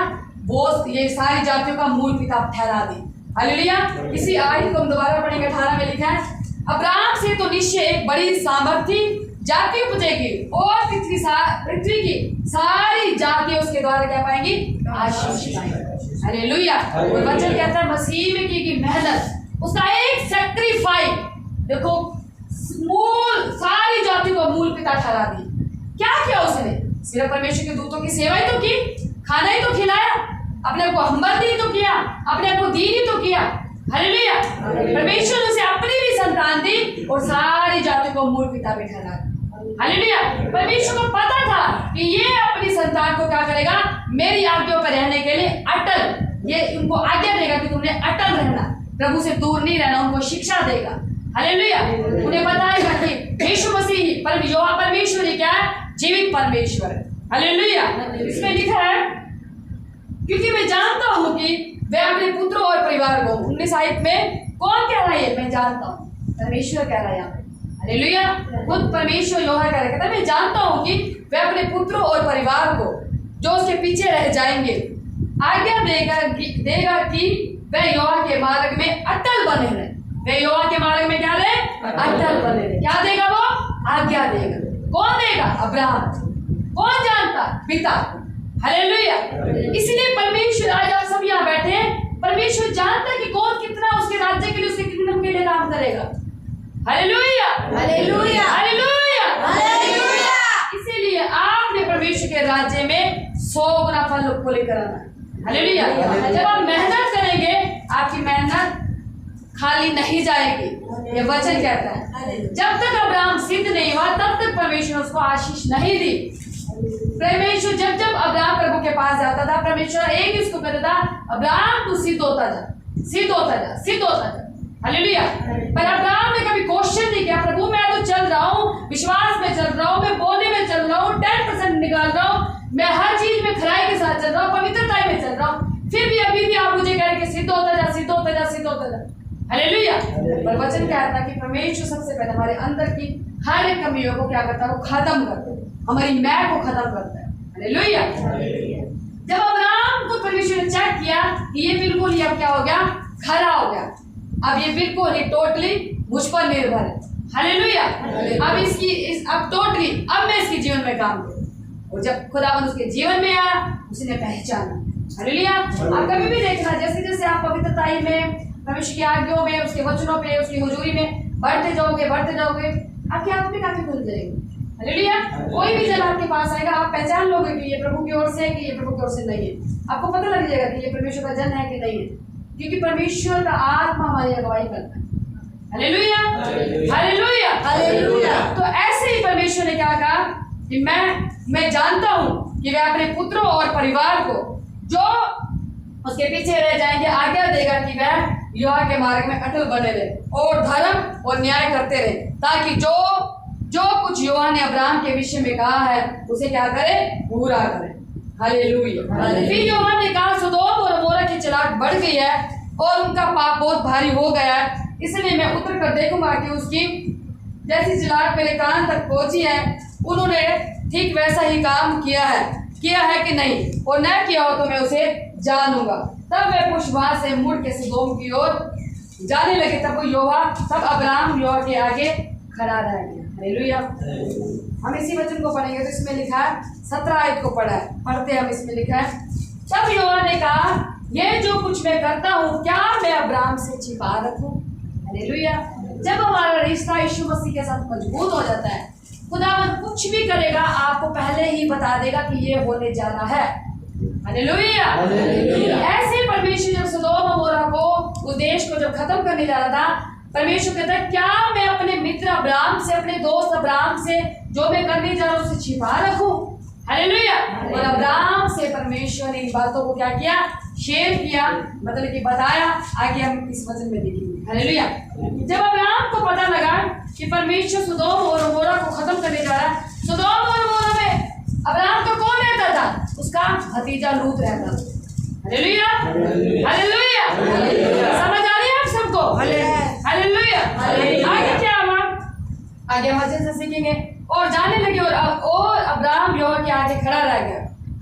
वो ये सारी जातियों का मूल पिता ठहरा दी। हालेलुया। इसी आयत को हम दोबारा पढ़ेंगे, 18 में लिखा है अब्राहम से तो निश्चय एक बड़ी सामर्थी जाति उपजेगी और पृथ्वी की सारी जातियां उसके द्वारा क्या पाएंगी, आशीष पाएंगी। हालेलुया। और वचन कहता है मसीह में की मेहनत, उसका एक सैक्रिफाइस, देखो मूल सारी जाति को मूल पिता ठहरा दी। क्या किया उसने, सिर्फ परमेश्वर के दूतों की सेवा ही तो की, खाना ही तो खिलाया, अपने आप को हम्बल ही तो किया, अपने आप को दीन ही तो किया। हालेलुया। परमेश्वर ने उसे अपनी भी संतान दी और सारी जाति को मूल पिता भी ठहरा दी। हालेलुया। परमेश्वर को पता था कि ये अपनी संतान को क्या करेगा, मेरी आज्ञाओं पर रहने के लिए अटल, ये उनको आज्ञा देगा कि तुमने अटल रहना, प्रभु से दूर नहीं रहना, उनको शिक्षा देगा। हालेलुया। उन्हें बताएगा कि यीशु मसीह परमेश्वर ही क्या है, जीवित परमेश्वर है। हालेलुया। इसमें लिखा है क्योंकि मैं जानता हूं कि वे अपने पुत्रों और परिवार को, 19 आयत में कौन कह रहा है, मैं जानता हूं, परमेश्वर कह रहा है यहाँ पे। हालेलुया। खुद परमेश्वर यहोवा कह रहा है, मैं जानता हूं कि वे अपने पुत्रों और परिवार को जो उसके पीछे रह जाएंगे आज्ञा देगा कि वे यहोवा के मार्ग में अटल बने रहे। वे यहोवा के मार्ग में क्या रहे, अटल बने रहे। क्या देगा वो, आज्ञा देगा। कौन देगा, अब्राहम। कौन जानता, पिता। हालेलुया। इसलिए परमेश्वर, आज आप सब यहाँ बैठे हैं, परमेश्वर जानता है कि कौन कितना उसके राज्य के लिए, उसके किंगडम के लिए काम करेगा। Hallelujah, hallelujah, hallelujah, hallelujah. इसीलिए आपने परमेश्वर के राज्य में 100 गुना फल को लेकर आना। हालेलुया। जब आप मेहनत करेंगे, आपकी मेहनत खाली नहीं जाएगी, ये वचन कहता है। जब तक अब्राहम सिद्ध नहीं हुआ तब तक परमेश्वर उसको आशीष नहीं दी। परमेश्वर जब अब्राहम प्रभु के पास जाता था, परमेश्वर एक ही उसको कहता था, अब्राहम तू सिद्ध होता जा, सिद्ध होता जा, सिद्ध होता जा। हालेलुया। पर अब्राहम ने कभी क्वेश्चन नहीं किया, प्रभु मैं तो चल रहा हूँ, विश्वास में चल रहा हूँ, मैं बोलने में चल रहा हूँ, 10% निकाल रहा हूँ, मैं हर चीज में खराई के साथ चल रहा हूँ, पवित्रता में चल रहा हूँ, फिर भी अभी भी आप मुझे कह रहे कि सिद्ध होता जा, सिद्ध होता जा, सिद्ध होता जा। हालेलुया। पर वचन कहता है कि परमेश्वर सबसे पहले हमारे अंदर की हर एक कमियों को क्या करता है, वो खत्म करता है, हमारी मैं को खत्म करता है। हालेलुया। जब अब्राहम को परमेश्वर ने चेक किया कि ये बिल्कुल ही अब क्या हो गया, खरा हो गया, अब ये बिल्कुल ही टोटली मुझ पर निर्भर है, हालेलुया। अब टोटली अब मैं इसके जीवन में काम करूँ। और जब खुदावन उसके जीवन में आया, उसने पहचाना, हालेलुया। आप कभी भी देखना, जैसे जैसे आप पवित्रता में, परमेश्वर की आज्ञाओं में, उसके वचनों पे, उसकी हुजूरी में बढ़ते जाओगे आपके आप में काफी खुल जाएगी, हालेलुया। कोई भी जन आपके पास आएगा, आप पहचान लोगे कि ये प्रभु की ओर से है कि ये प्रभु की ओर से नहीं है। आपको पता लग जाएगा कि ये परमेश्वर का जन है कि नहीं है, क्योंकि परमेश्वर का आत्मा हमारी अगुवाई करता है, हालेलुया, हालेलुया, हालेलुया। तो ऐसे ही परमेश्वर ने क्या कहा कि मैं जानता हूं कि वह अपने पुत्रों और परिवार को जो उसके पीछे रह जाएंगे आज्ञा देगा कि वह यहोवा के मार्ग में अटल बने रहे और धर्म और न्याय करते रहे, ताकि जो कुछ यहोवा ने अब्राहम के विषय में कहा है उसे क्या करे, पूरा करे, हालेलुया। फिर यहोवा ने कहा, सदोम और अमोरा की चलाक बढ़ गई है और उनका पाप बहुत भारी हो गया है, इसलिए मैं उतर कर देखूंगा कि उसकी जैसी चलाक मेरे कान तक पहुंची है, उन्होंने ठीक वैसा ही काम किया है कि नहीं, और न किया हो तो मैं उसे जानूंगा। तब वे पुरुष वहां से मुड़ के सदोम की ओर जाने लगे। तब अब्राहम यहोवा के आगे खड़ा रह गया, हालेलुया। हम इसी वचन को पढ़ेंगे, तो इसमें लिखा है 17 आयत को पढ़ते हम। इसमें लिखा है, तब यहोवा ने कहा, ये जो कुछ मैं करता हूँ क्या मैं अब्राहम से छिपा रखूं, हालेलुया। जब हमारा रिश्ता यीशु मसीह के साथ मजबूत हो जाता है, खुदावन कुछ भी करेगा आपको पहले ही बता देगा कि ये होने जा रहा है, हालेलुया। ऐसे परमेश्वर जब सदोम और अमोरा को, उस देश को जब खत्म करने जा रहा था, परमेश्वर कहता है, क्या मैं अपने मित्र अब्राहम से, अपने दोस्त अब्राहम से जो मैं करने जा रहा हूँ उसे छिपा रखूं, हालेलुया। और अब्राहम से परमेश्वर ने इन बातों को क्या किया, शेयर किया, मतलब कि बताया। आगे हम इस वचन में देखेंगे, हालेलुया। जब अब्राहम को पता लगा कि परमेश्वर सदोम और अमोरा को खत्म करने जा रहा है, सदोम और अमोरा में अब्राहम का कौन रहता था, उसका भतीजा लूत रहता था, हालेलुया, हालेलुया। समझ आ रही है आप सबको, हालेलुया। आगे क्या हुआ, आगे वचन से सीखेंगे। और जाने लगे और अब्राहम यहोवा के आगे खड़ा रह गया।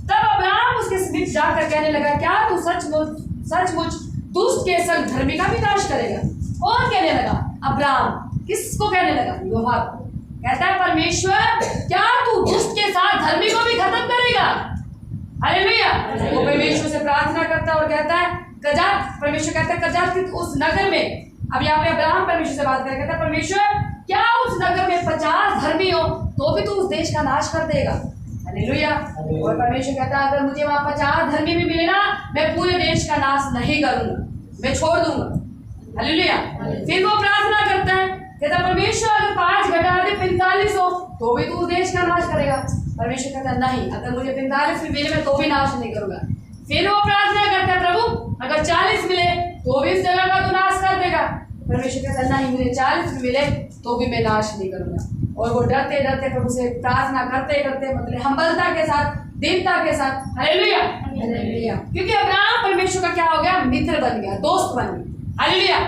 तब अब्राहम उसके समीप जाकर कहने लगा, क्या तू सचमुच दुष्ट के संग धर्मी का भी नाश करेगा? कौन कहने लगा? अब्राहम। किसको कहने लगा? यहोवा को। कहता है, परमेश्वर क्या तू दुष्ट के साथ धर्मी को भी खत्म करेगा? हालेलुया। वो परमेश्वर से प्रार्थना करता है और कहता है, परमेश्वर कहता है, कजा उस नगर में, अब यहाँ पे अब्राहम परमेश्वर से बात करता है, परमेश्वर क्या उस नगर में 50 धर्मी हो तो भी तू उस देश का नाश कर देगा? हालेलुया। और परमेश्वर कहता है, अगर मुझे वहां 50 धर्मी भी मिले ना, मैं पूरे देश का नाश नहीं करूंगा, मैं छोड़ दूंगा, हालेलुया। फिर वो प्रार्थना करता है, कहता परमेश्वर अगर 5 घटा दे 45 हो तो भी तू देश का नाश करेगा? परमेश्वर कहता नहीं, अगर मुझे 45 भी मिले मैं तो भी नाश नहीं करूंगा। फिर वो प्रार्थना करता है, प्रभु अगर 40 मिले तो भी इस जगह का तू नाश कर देगा? परमेश्वर कहता नहीं, मुझे 40 भी मिले तो भी मैं नाश नहीं करूंगा। और वो डरते डरते प्रभु से प्रार्थना करते करते, मतलब हम्बलता के साथ, दीनता के साथ, हालेलुया, हालेलुया। क्योंकि अब्राहम परमेश्वर का क्या हो गया? मित्र बन गया, दोस्त बन गया, हालेलुया।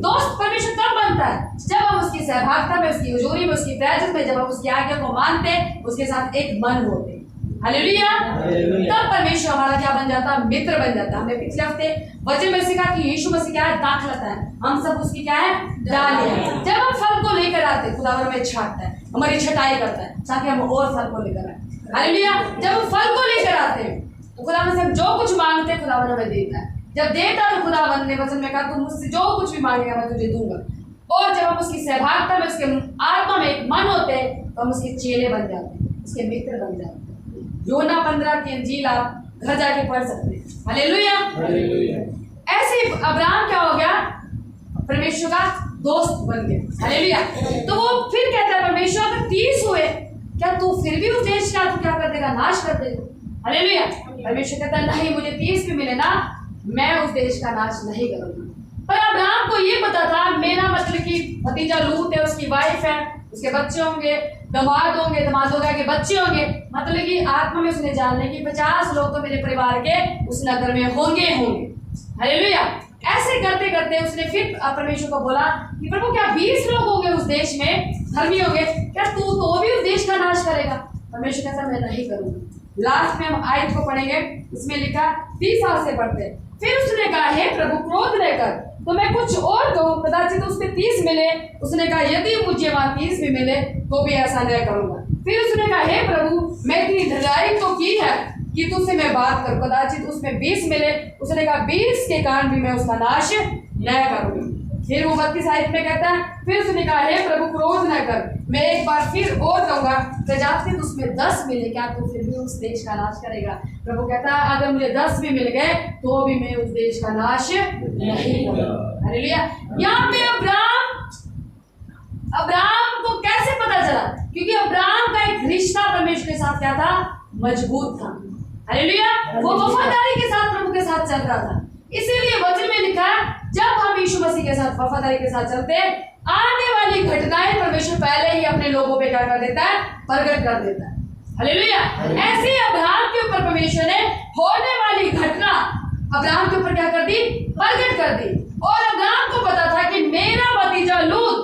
दोस्त परमेश्वर कब बनता है? जब हम उसकी सहभागिता में, उसकी हुजूरी में, उसकी प्रेजेंस में, जब हम उसकी आज्ञा को मानते, उसके साथ एक मन होते, हालेलुया। तब परमेश्वर हमारा क्या बन जाता? मित्र बन जाता। हमने पिछले हफ्ते वचन में सीखा कि यीशु मसीह क्या है? दाखलता है। हम सब उसकी क्या है? डालियां। जब हम फल को लेकर आते, खुदावन हमें छांटता है, हमारी छटाई करता है ताकि हम और फल को लेकर आए, हालेलुया। जब हम फल को लेकर आते हैं तो खुदावन से हम जो कुछ मांगते हैं खुदावन हमें देता है। जब देता तो खुदावन ने वचन में कहा, तुम मुझसे जो कुछ भी मांगेगा मैं तुझे दूंगा। और जब हम उसकी सहभागिता में, उसके आत्मा में एक मन होते हैं तो हम उसके चेले बन जाते हैं, उसके मित्र बन जाते हैं। योना 15 की इंजील आप घर जाके पढ़ सकते हैं, हालेलुया। ऐसे अब्राहम क्या हो गया? परमेश्वर का दोस्त बन गया, हालेलुया। तो वो फिर कहता है, परमेश्वर अगर 30 हुए क्या तू फिर भी उस देश का तू क्या कर देगा? नाश कर देगा, हालेलुया। परमेश्वर कहता है नहीं, मुझे 30 भी मिले ना, मैं उस देश का नाश नहीं करूंगा। पर अब्राहम को ये पता था, मेरा मतलब कि भतीजा लूत है, उसकी वाइफ है, उसके बच्चे होंगे, दामाद होंगे, दामादों के बच्चे होंगे, मतलब कि आत्मा में उसने जान लिया कि 50 लोग तो मेरे परिवार के उस नगर में होंगे, हालेलुया। ऐसे करते करते उसने फिर परमेश्वर को बोला कि प्रभु क्या 20 लोग होंगे उस देश में, धर्मी होंगे, क्या तू तो भी उस देश का नाश करेगा? परमेश्वर कहता मैं नहीं करूंगा। लास्ट में हम आयत को पढ़ेंगे, उसमें लिखा 30 से पढ़ते हैं। फिर उसने कहा, हे प्रभु क्रोध न कर, तो मैं कुछ और कहूँ, कदाचित उसमें 30 मिले। उसने कहा, यदि मुझे वहां 30 भी मिले तो भी ऐसा नहीं करूंगा। फिर उसने कहा, हे प्रभु मैं इतनी ढलाई तो की है कि तुझसे मैं बात करूं, कदाचित उसमें 20 मिले। उसने कहा, 20 के कारण भी मैं उसका नाश न करूंगा। फिर वो 32 आयत में कहता है, फिर उसने कहा, हे प्रभु क्रोध न कर, मैं एक बार फिर और कहूंगा, कदाचित उसमें 10 मिले, क्या तू फिर भी उस देश का नाश करेगा? प्रभु कहता है, अगर मुझे 10 भी मिल गए तो भी मैं उस देश का नाश नहीं करूंगा। हालेलुया। यहाँ पे अब्राहम को कैसे पता चला? क्योंकि अब्राहम का एक रिश्ता परमेश्वर के साथ क्या था? मजबूत था। हालेलुया। वो वफादारी के साथ प्रभु के साथ चल रहा था। इसीलिए वचन में लिखा है, जब हम यीशु मसीह के साथ वफादारी के साथ चलते हैं, आने वाली घटनाएं परमेश्वर पहले ही अपने लोगों पे क्या कर देता है? प्रकट कर देता है। हालेलुया। ऐसे अब्राहम के ऊपर परमेश्वर ने होने वाली घटना अब्राहम के ऊपर क्या कर दी? प्रकट कर दी। और अब्राहम को पता था कि मेरा भतीजा लूत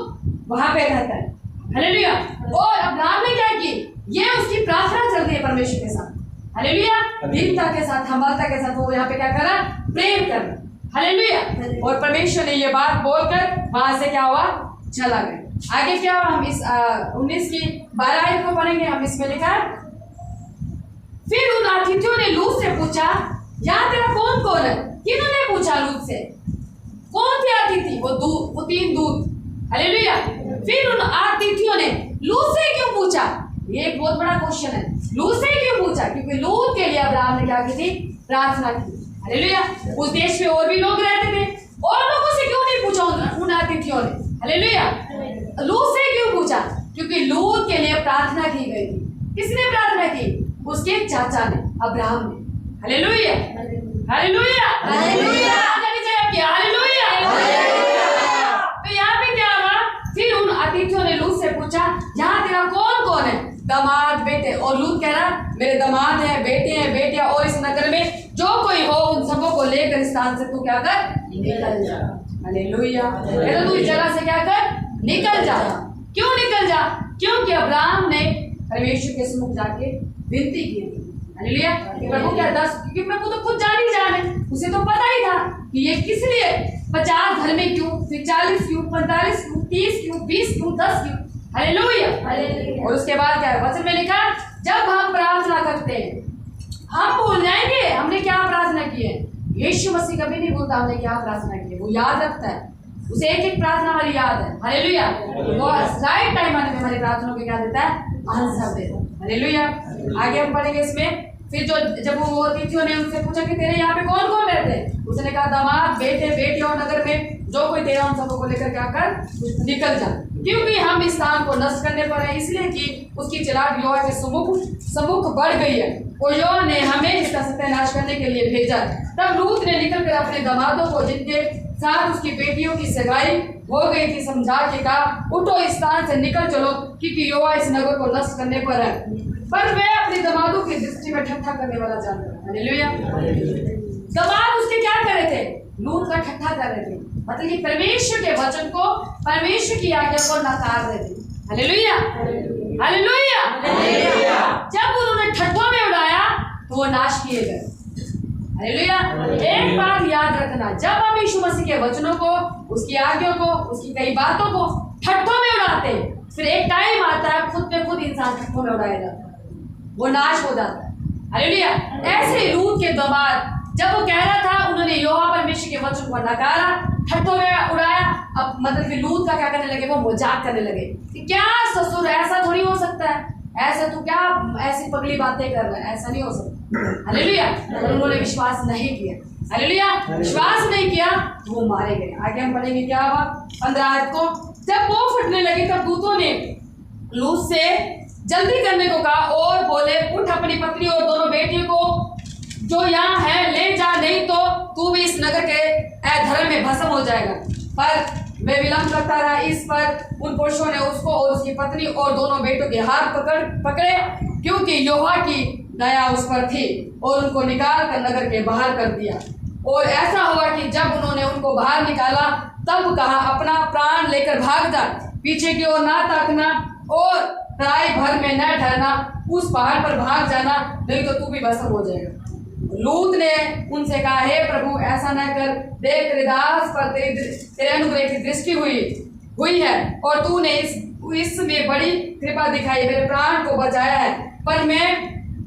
वहां पे रहता है। हालेलुया। और अब्राहम ने क्या की? ये उसकी प्रार्थना चल रही है परमेश्वर के साथ। हालेलुया। दीनता के साथ, हमारता के साथ वो यहाँ पे क्या करा? प्रेम कर। हालेलुया। और परमेश्वर ने ये बात बोलकर वहां से क्या हुआ? चला गया। आगे क्या हुआ? हम इस 19 की 12 आयत को पढ़ेंगे। हम इसमें लिखा है, फिर उन अतिथियों ने लूत से पूछा, यहाँ तेरा कौन कौन है? किन्होंने पूछा लूत से? कौन थे अतिथि? वो 3 दूत। हालेलुया। फिर उन अतिथियों ने लूत से क्यों पूछा? ये एक बहुत बड़ा क्वेश्चन है। लूत से क्यों पूछा? क्योंकि लूत के लिए अब्राहम ने क्या की थी? प्रार्थना की। हालेलुया। उस देश में और भी लोग रहते थे, और लोगों से क्यों नहीं पूछा उन अतिथियों ने? हालेलुया। लूत से क्यों पूछा? क्योंकि लूत के लिए प्रार्थना की गई थी। किसने प्रार्थना की? उसके चाचा ने, अब्राहम ने। हालेलुया। हालेलुया। हालेलुया। तो यहाँ पे क्या हुआ? फिर उन अतिथियों ने लूत से पूछा, यहाँ तेरा कौन कौन है? दामाद, बेटे। और लूत कह रहा, मेरे दामाद हैं, बेटे हैं, बेटियां, और इस नगर में जो कोई हो उन सबों को लेकर इस स्थान से तू क्या कर? निकल जा। हालेलुया। तो तू इस जगह से क्या कर? निकल जा। क्यों निकल जा? क्योंकि अब्राहम ने परमेश्वर के सम्मुख जाके विनती की थी। हालेलुया। प्रभु क्या 10, क्योंकि प्रभु तो खुद जान ही जाने, उसे तो पता ही था कि ये किस लिए 50 घर में क्यों, फिर 40 क्यों, 45 क्यों, 30 क्यों, 20 क्यों, 10 क्यों। हालेलुया। और उसके बाद क्या है? वचन में लिखा, जब हम प्रार्थना करते हैं हम भूल जाएंगे हमने क्या प्रार्थना की है। यीशु मसीह कभी नहीं भूलता हमने क्या प्रार्थना की है, वो याद रखता है। उसे एक एक प्रार्थना वाली याद है। हालेलुया। वो राइट टाइम आने में हमारी प्रार्थनाओं को क्या देता है? आंसर देता है। हालेलुया। आगे हम पढ़ेंगे इसमें। फिर जब वो अतिथियों ने उनसे पूछा कि तेरे यहाँ पे कौन कौन रहते हैं? उसने कहा, दामाद, बेटे, बेटियां, और नगर में जो कोई तेरा, उन सबों को लेकर क्या कर? निकल जा। क्योंकि हम इस स्थान को नष्ट करने पर है, इसलिए कि उसकी चिराग योआ के सम्मुख बढ़ गई है, और योआ ने हमें इसका सत्यानाश करने के लिए भेजा। तब लूत ने निकलकर अपने दामादों को, जिनके साथ उसकी बेटियों की सगाई हो गई थी, समझा के कहा, उठो इस स्थान से निकल चलो, क्योंकि योआ इस नगर को नष्ट करने पर है। पर वे अपने दामादों की दृष्टि में ठट्ठा करने वाला जानता है। हालेलुया। दामाद उसके क्या कर रहे थे? लूत का ठट्ठा कर रहे थे। मतलब कि परमेश्वर के वचन को, परमेश्वर की आज्ञा को नकार रहे थे। हालेलुया। हालेलुया। जब उन्होंने ठट्ठों में उड़ाया तो वो नाश किए गए। हालेलुया। एक बात याद रखना, जब हम यीशु मसीह के वचनों को, उसकी आज्ञा को, उसकी कई बातों को ठट्ठों में उड़ाते हैं, फिर एक टाइम आता है खुद पे खुद इंसान ठट्ठों में उड़ाया जाता है, वो नाश हो जाता है। हालेलुया। ऐसे लूत के दामाद, जब वो कह रहा था, उन्होंने यहोवा परमेश्वर के वचन को नकारा, ठट्ठों में उड़ाया। अब मतलब कि लूत का क्या करने लगे? वो मजाक करने लगे कि क्या ससुर, ऐसा थोड़ी हो सकता है, ऐसा तू क्या ऐसी पगली बातें कर रहा है, ऐसा नहीं हो सकता। हालेलुया। और उन्होंने विश्वास नहीं किया। हालेलुया। विश्वास नहीं किया तो वो मारे गए। आगे हम पढ़ेंगे क्या हुआ 15 आयत को। जब वो फटने लगे तब दूतों ने लूत से जल्दी करने को कहा और बोले, उठ अपनी पत्नी और दोनों बेटियों को जो यहाँ है ले जा, नहीं तो तू भी इस नगर के धर्म में भस्म हो जाएगा। पर वे विलंब करता रहा। इस पर उन पुरुषों ने उसको और उसकी पत्नी और दोनों बेटों के हाथ पकड़े, क्योंकि यहोवा की दया उस पर थी, और उनको निकाल कर नगर के बाहर कर दिया। और ऐसा हुआ कि जब उन्होंने उनको बाहर निकाला तब कहा, अपना प्राण लेकर भाग जा, पीछे की ओर ना ताकना और तराई भर में न ठहरना, उस पहाड़ पर भाग जाना, नहीं तो तू भी भस्म हो जाएगा। लूत ने उनसे कहा, हे प्रभु ऐसा न कर, देख तेरे दास पर तेरे अनुग्रह की दृष्टि हुई है और तूने इसमें बड़ी कृपा दिखाई, मेरे प्राण को बचाया है, पर मैं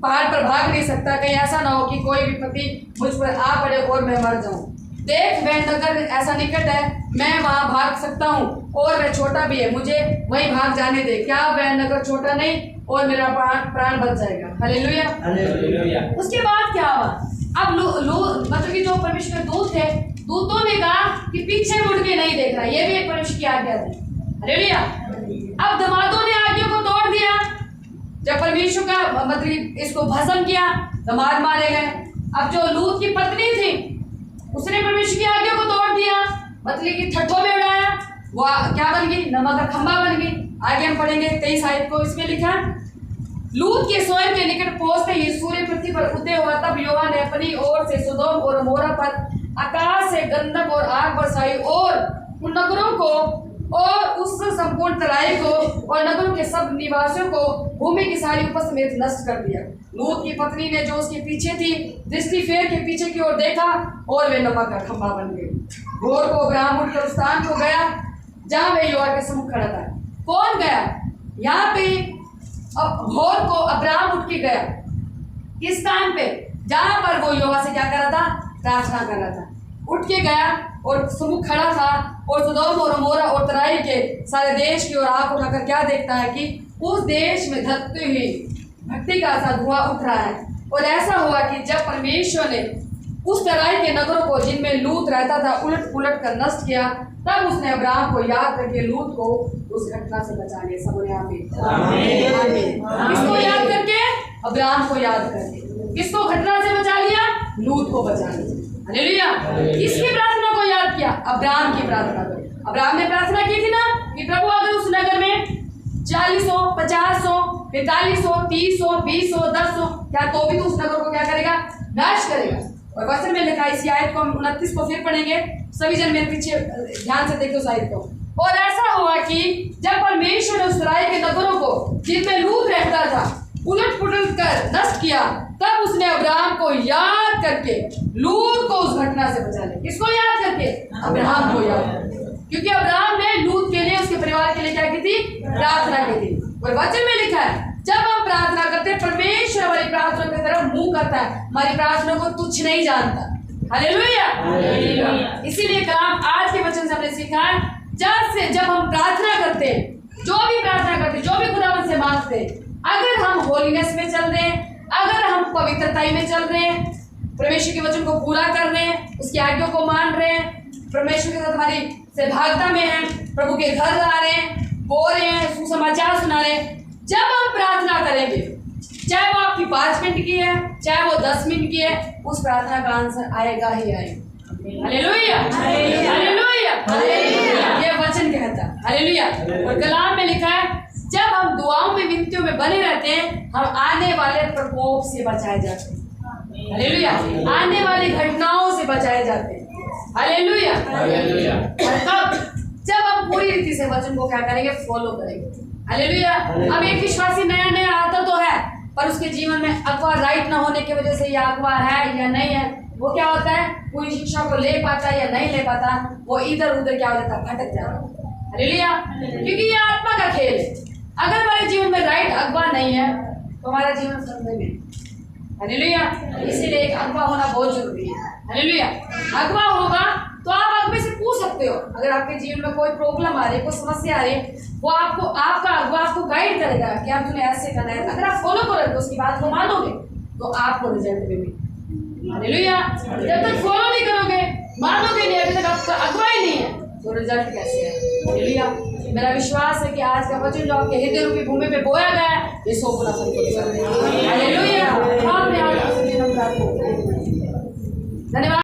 पहाड़ पर भाग नहीं सकता, कहीं ऐसा ना हो कि कोई विपत्ति मुझ पर आ पड़े और मैं मर जाऊं। देख वह नगर ऐसा निकट है, मैं वहां भाग सकता हूँ और वह छोटा भी है, मुझे वहीं भाग जाने दे। क्या वह नगर छोटा नहीं और मेरा प्राण बच जाएगा। Hallelujah, hallelujah. उसके बाद क्या हुआ? अब मतलब कि जो परमेश्वर के दूत थे, दूतों ने कहा कि पीछे मुड़ के नहीं देखना, ये भी एक परमेश्वर की आज्ञा थी। हालेलुया। अब दमादों ने आज्ञा को तोड़ दिया। जब परमेश्वर का मतलब इसको भस्म किया, दमाद मारे गए। अब जो लूत की पत्नी थी, उसने परमेश्वर की आज्ञा को तोड़ दिया, मतलब कि ठट्ठों में उड़ाया, वो क्या बन गई? नमक का खंभा बन गई। आगे हम पढ़ेंगे 23 आयत को। इसमें लिखा, लूत के स्वयं के निकट पहुंचते ही सूर्य पृथ्वी पर उदय हुआ, तब यहोवा ने अपनी ओर से सोदोम और अमोरा पर आकाश से गंधक और आग बरसाई और उन नगरों को और उस संपूर्ण तराई को और नगरों के सब निवासियों को भूमि की सारी उपज समेत नष्ट कर दिया। लूत की पत्नी ने जो उसके पीछे थी, दृष्टि फेर के पीछे की ओर देखा और वे नमक का खंभा बन गए। भोर को अब्राहम उठकर उस स्थान को गया जहां वे यहोवा के सम्मुख खड़ा था। कौन गया? यहाँ पे भोर को अब्राहम उठ के गया किस स्थान पे? जहां पर वो यहोवा से क्या कर रहा था? प्रार्थना कर रहा था। उठ के गया और सम्मुख खड़ा था और सदोम और अमोरा और तराई के सारे देश की ओर आंख उठाकर क्या देखता है कि उस देश में धकती हुई भट्टी का सा धुआं उठ रहा है। और ऐसा हुआ कि जब परमेश्वर ने उस तराई के नगरों को जिनमें लूत रहता था उलट पुलट कर नष्ट किया, तब उसने अब्राहम को याद करके लूत को उस घटना से बचा लिया। सबने आमीन। किसको याद करके? अब्राहम को याद करके। किसको घटना से बचा लिया? लूत को बचा लिया। हालेलुया। किसकी प्रार्थना को याद किया? अब्राहम की प्रार्थना को। अब्राहम ने प्रार्थना की थी ना कि प्रभु अगर उस नगर में 40 हो, 50 हो, 45 हो, 30 हो, 20 हो, 10 हो, क्या तो भी तो उस नगर को क्या करेगा? नाश करेगा। और वचन में लिखा, इसी आयत को हम 29 को फिर पढ़ेंगे। सभी जन मेरे पीछे ध्यान से देखो उस आयत को। और ऐसा हुआ कि जब परमेश्वर ने उस तराई के नगरों को जिनमें लूत रहता था उलट पुलट कर नष्ट किया, तब उसने अब्राहम को याद करके लूत को उस घटना से बचा लिया। किसको याद करके? अब्राहम को याद करके। क्योंकि अब्राहम ने लूत के लिए, उसके परिवार के लिए क्या की थी? प्रार्थना की थी। और वचन में लिखा है, जब हम प्रार्थना करते हैं परमेश्वर हमारी प्रार्थना की तरफ मुंह करता है, हमारी प्रार्थना को तुच्छ नहीं जानता। हालेलुया। इसीलिए कलाम आज के वचन से हमने सीखा है, जब हम प्रार्थना करते हैं, जो भी प्रार्थना करते हैं, जो भी खुदावन से मांगते हैं, अगर हम होलीनेस में चल रहे हैं, अगर हम पवित्रताई में चल रहे हैं, परमेश्वर के वचन को पूरा कर रहे हैं, उसकी आज्ञा को मान रहे हैं, परमेश्वर के साथ हमारी सहभागिता में हैं, प्रभु के घर आ रहे हैं, बोल रहे हैं, सुसमाचार सुना रहे हैं, जब हम प्रार्थना करेंगे, चाहे वो आपकी 5 मिनट की है, चाहे वो 10 मिनट की है, उस प्रार्थना का आंसर आएगा ही आएगा। Hallelujah, hallelujah, hallelujah. ये वचन कहता है। हालेलुया। और कलाम में लिखा है, जब हम दुआओं में विनतियों में बने रहते हैं, हम आने वाले प्रकोप से बचाए जाते हैं। हालेलुया। आने वाली घटनाओं से बचाए जाते हैं। Hallelujah, hallelujah. और तब जब हम पूरी रीति से वचन को क्या करेंगे? फॉलो करेंगे। हालेलुया। अब एक विश्वासी नया आता तो है, पर उसके जीवन में अगवा राइट ना होने की वजह से ये अगवा है या नहीं है, वो क्या होता है? पूरी शिक्षा को ले पाता है या नहीं ले पाता, वो इधर उधर क्या हो जाता है? भटक जाता है। हालेलुया। क्योंकि ये आत्मा का खेल है। अगर हमारे जीवन में राइट अगवा नहीं है तो हमारा जीवन संदेह में। हालेलुया। इसीलिए एक अगवा होना बहुत जरूरी है। हालेलुया। अगवा होगा तो आप अगवे से पूछ सकते हो, अगर आपके जीवन में कोई प्रॉब्लम आ रही है, कोई समस्या आ रही है, वो आपका अगवा आपको गाइड करेगा कि आप तुम्हें ऐसे करना है। अगर आप फॉलो करोगे, उसकी बात को मानोगे, तो आपको रिजल्ट मिलेगा। हालेलुया। जब तक फॉलो नहीं करोगे, मानोगे नहीं, अभी तक आपका अगवा ही नहीं है, तो रिजल्ट कैसे है? हालेलुया। मेरा विश्वास है कि आज का वचन जो आपके हृदय रूपी भूमि पे बोया गया है, ये 100 गुना। हालेलुया। धन्यवाद।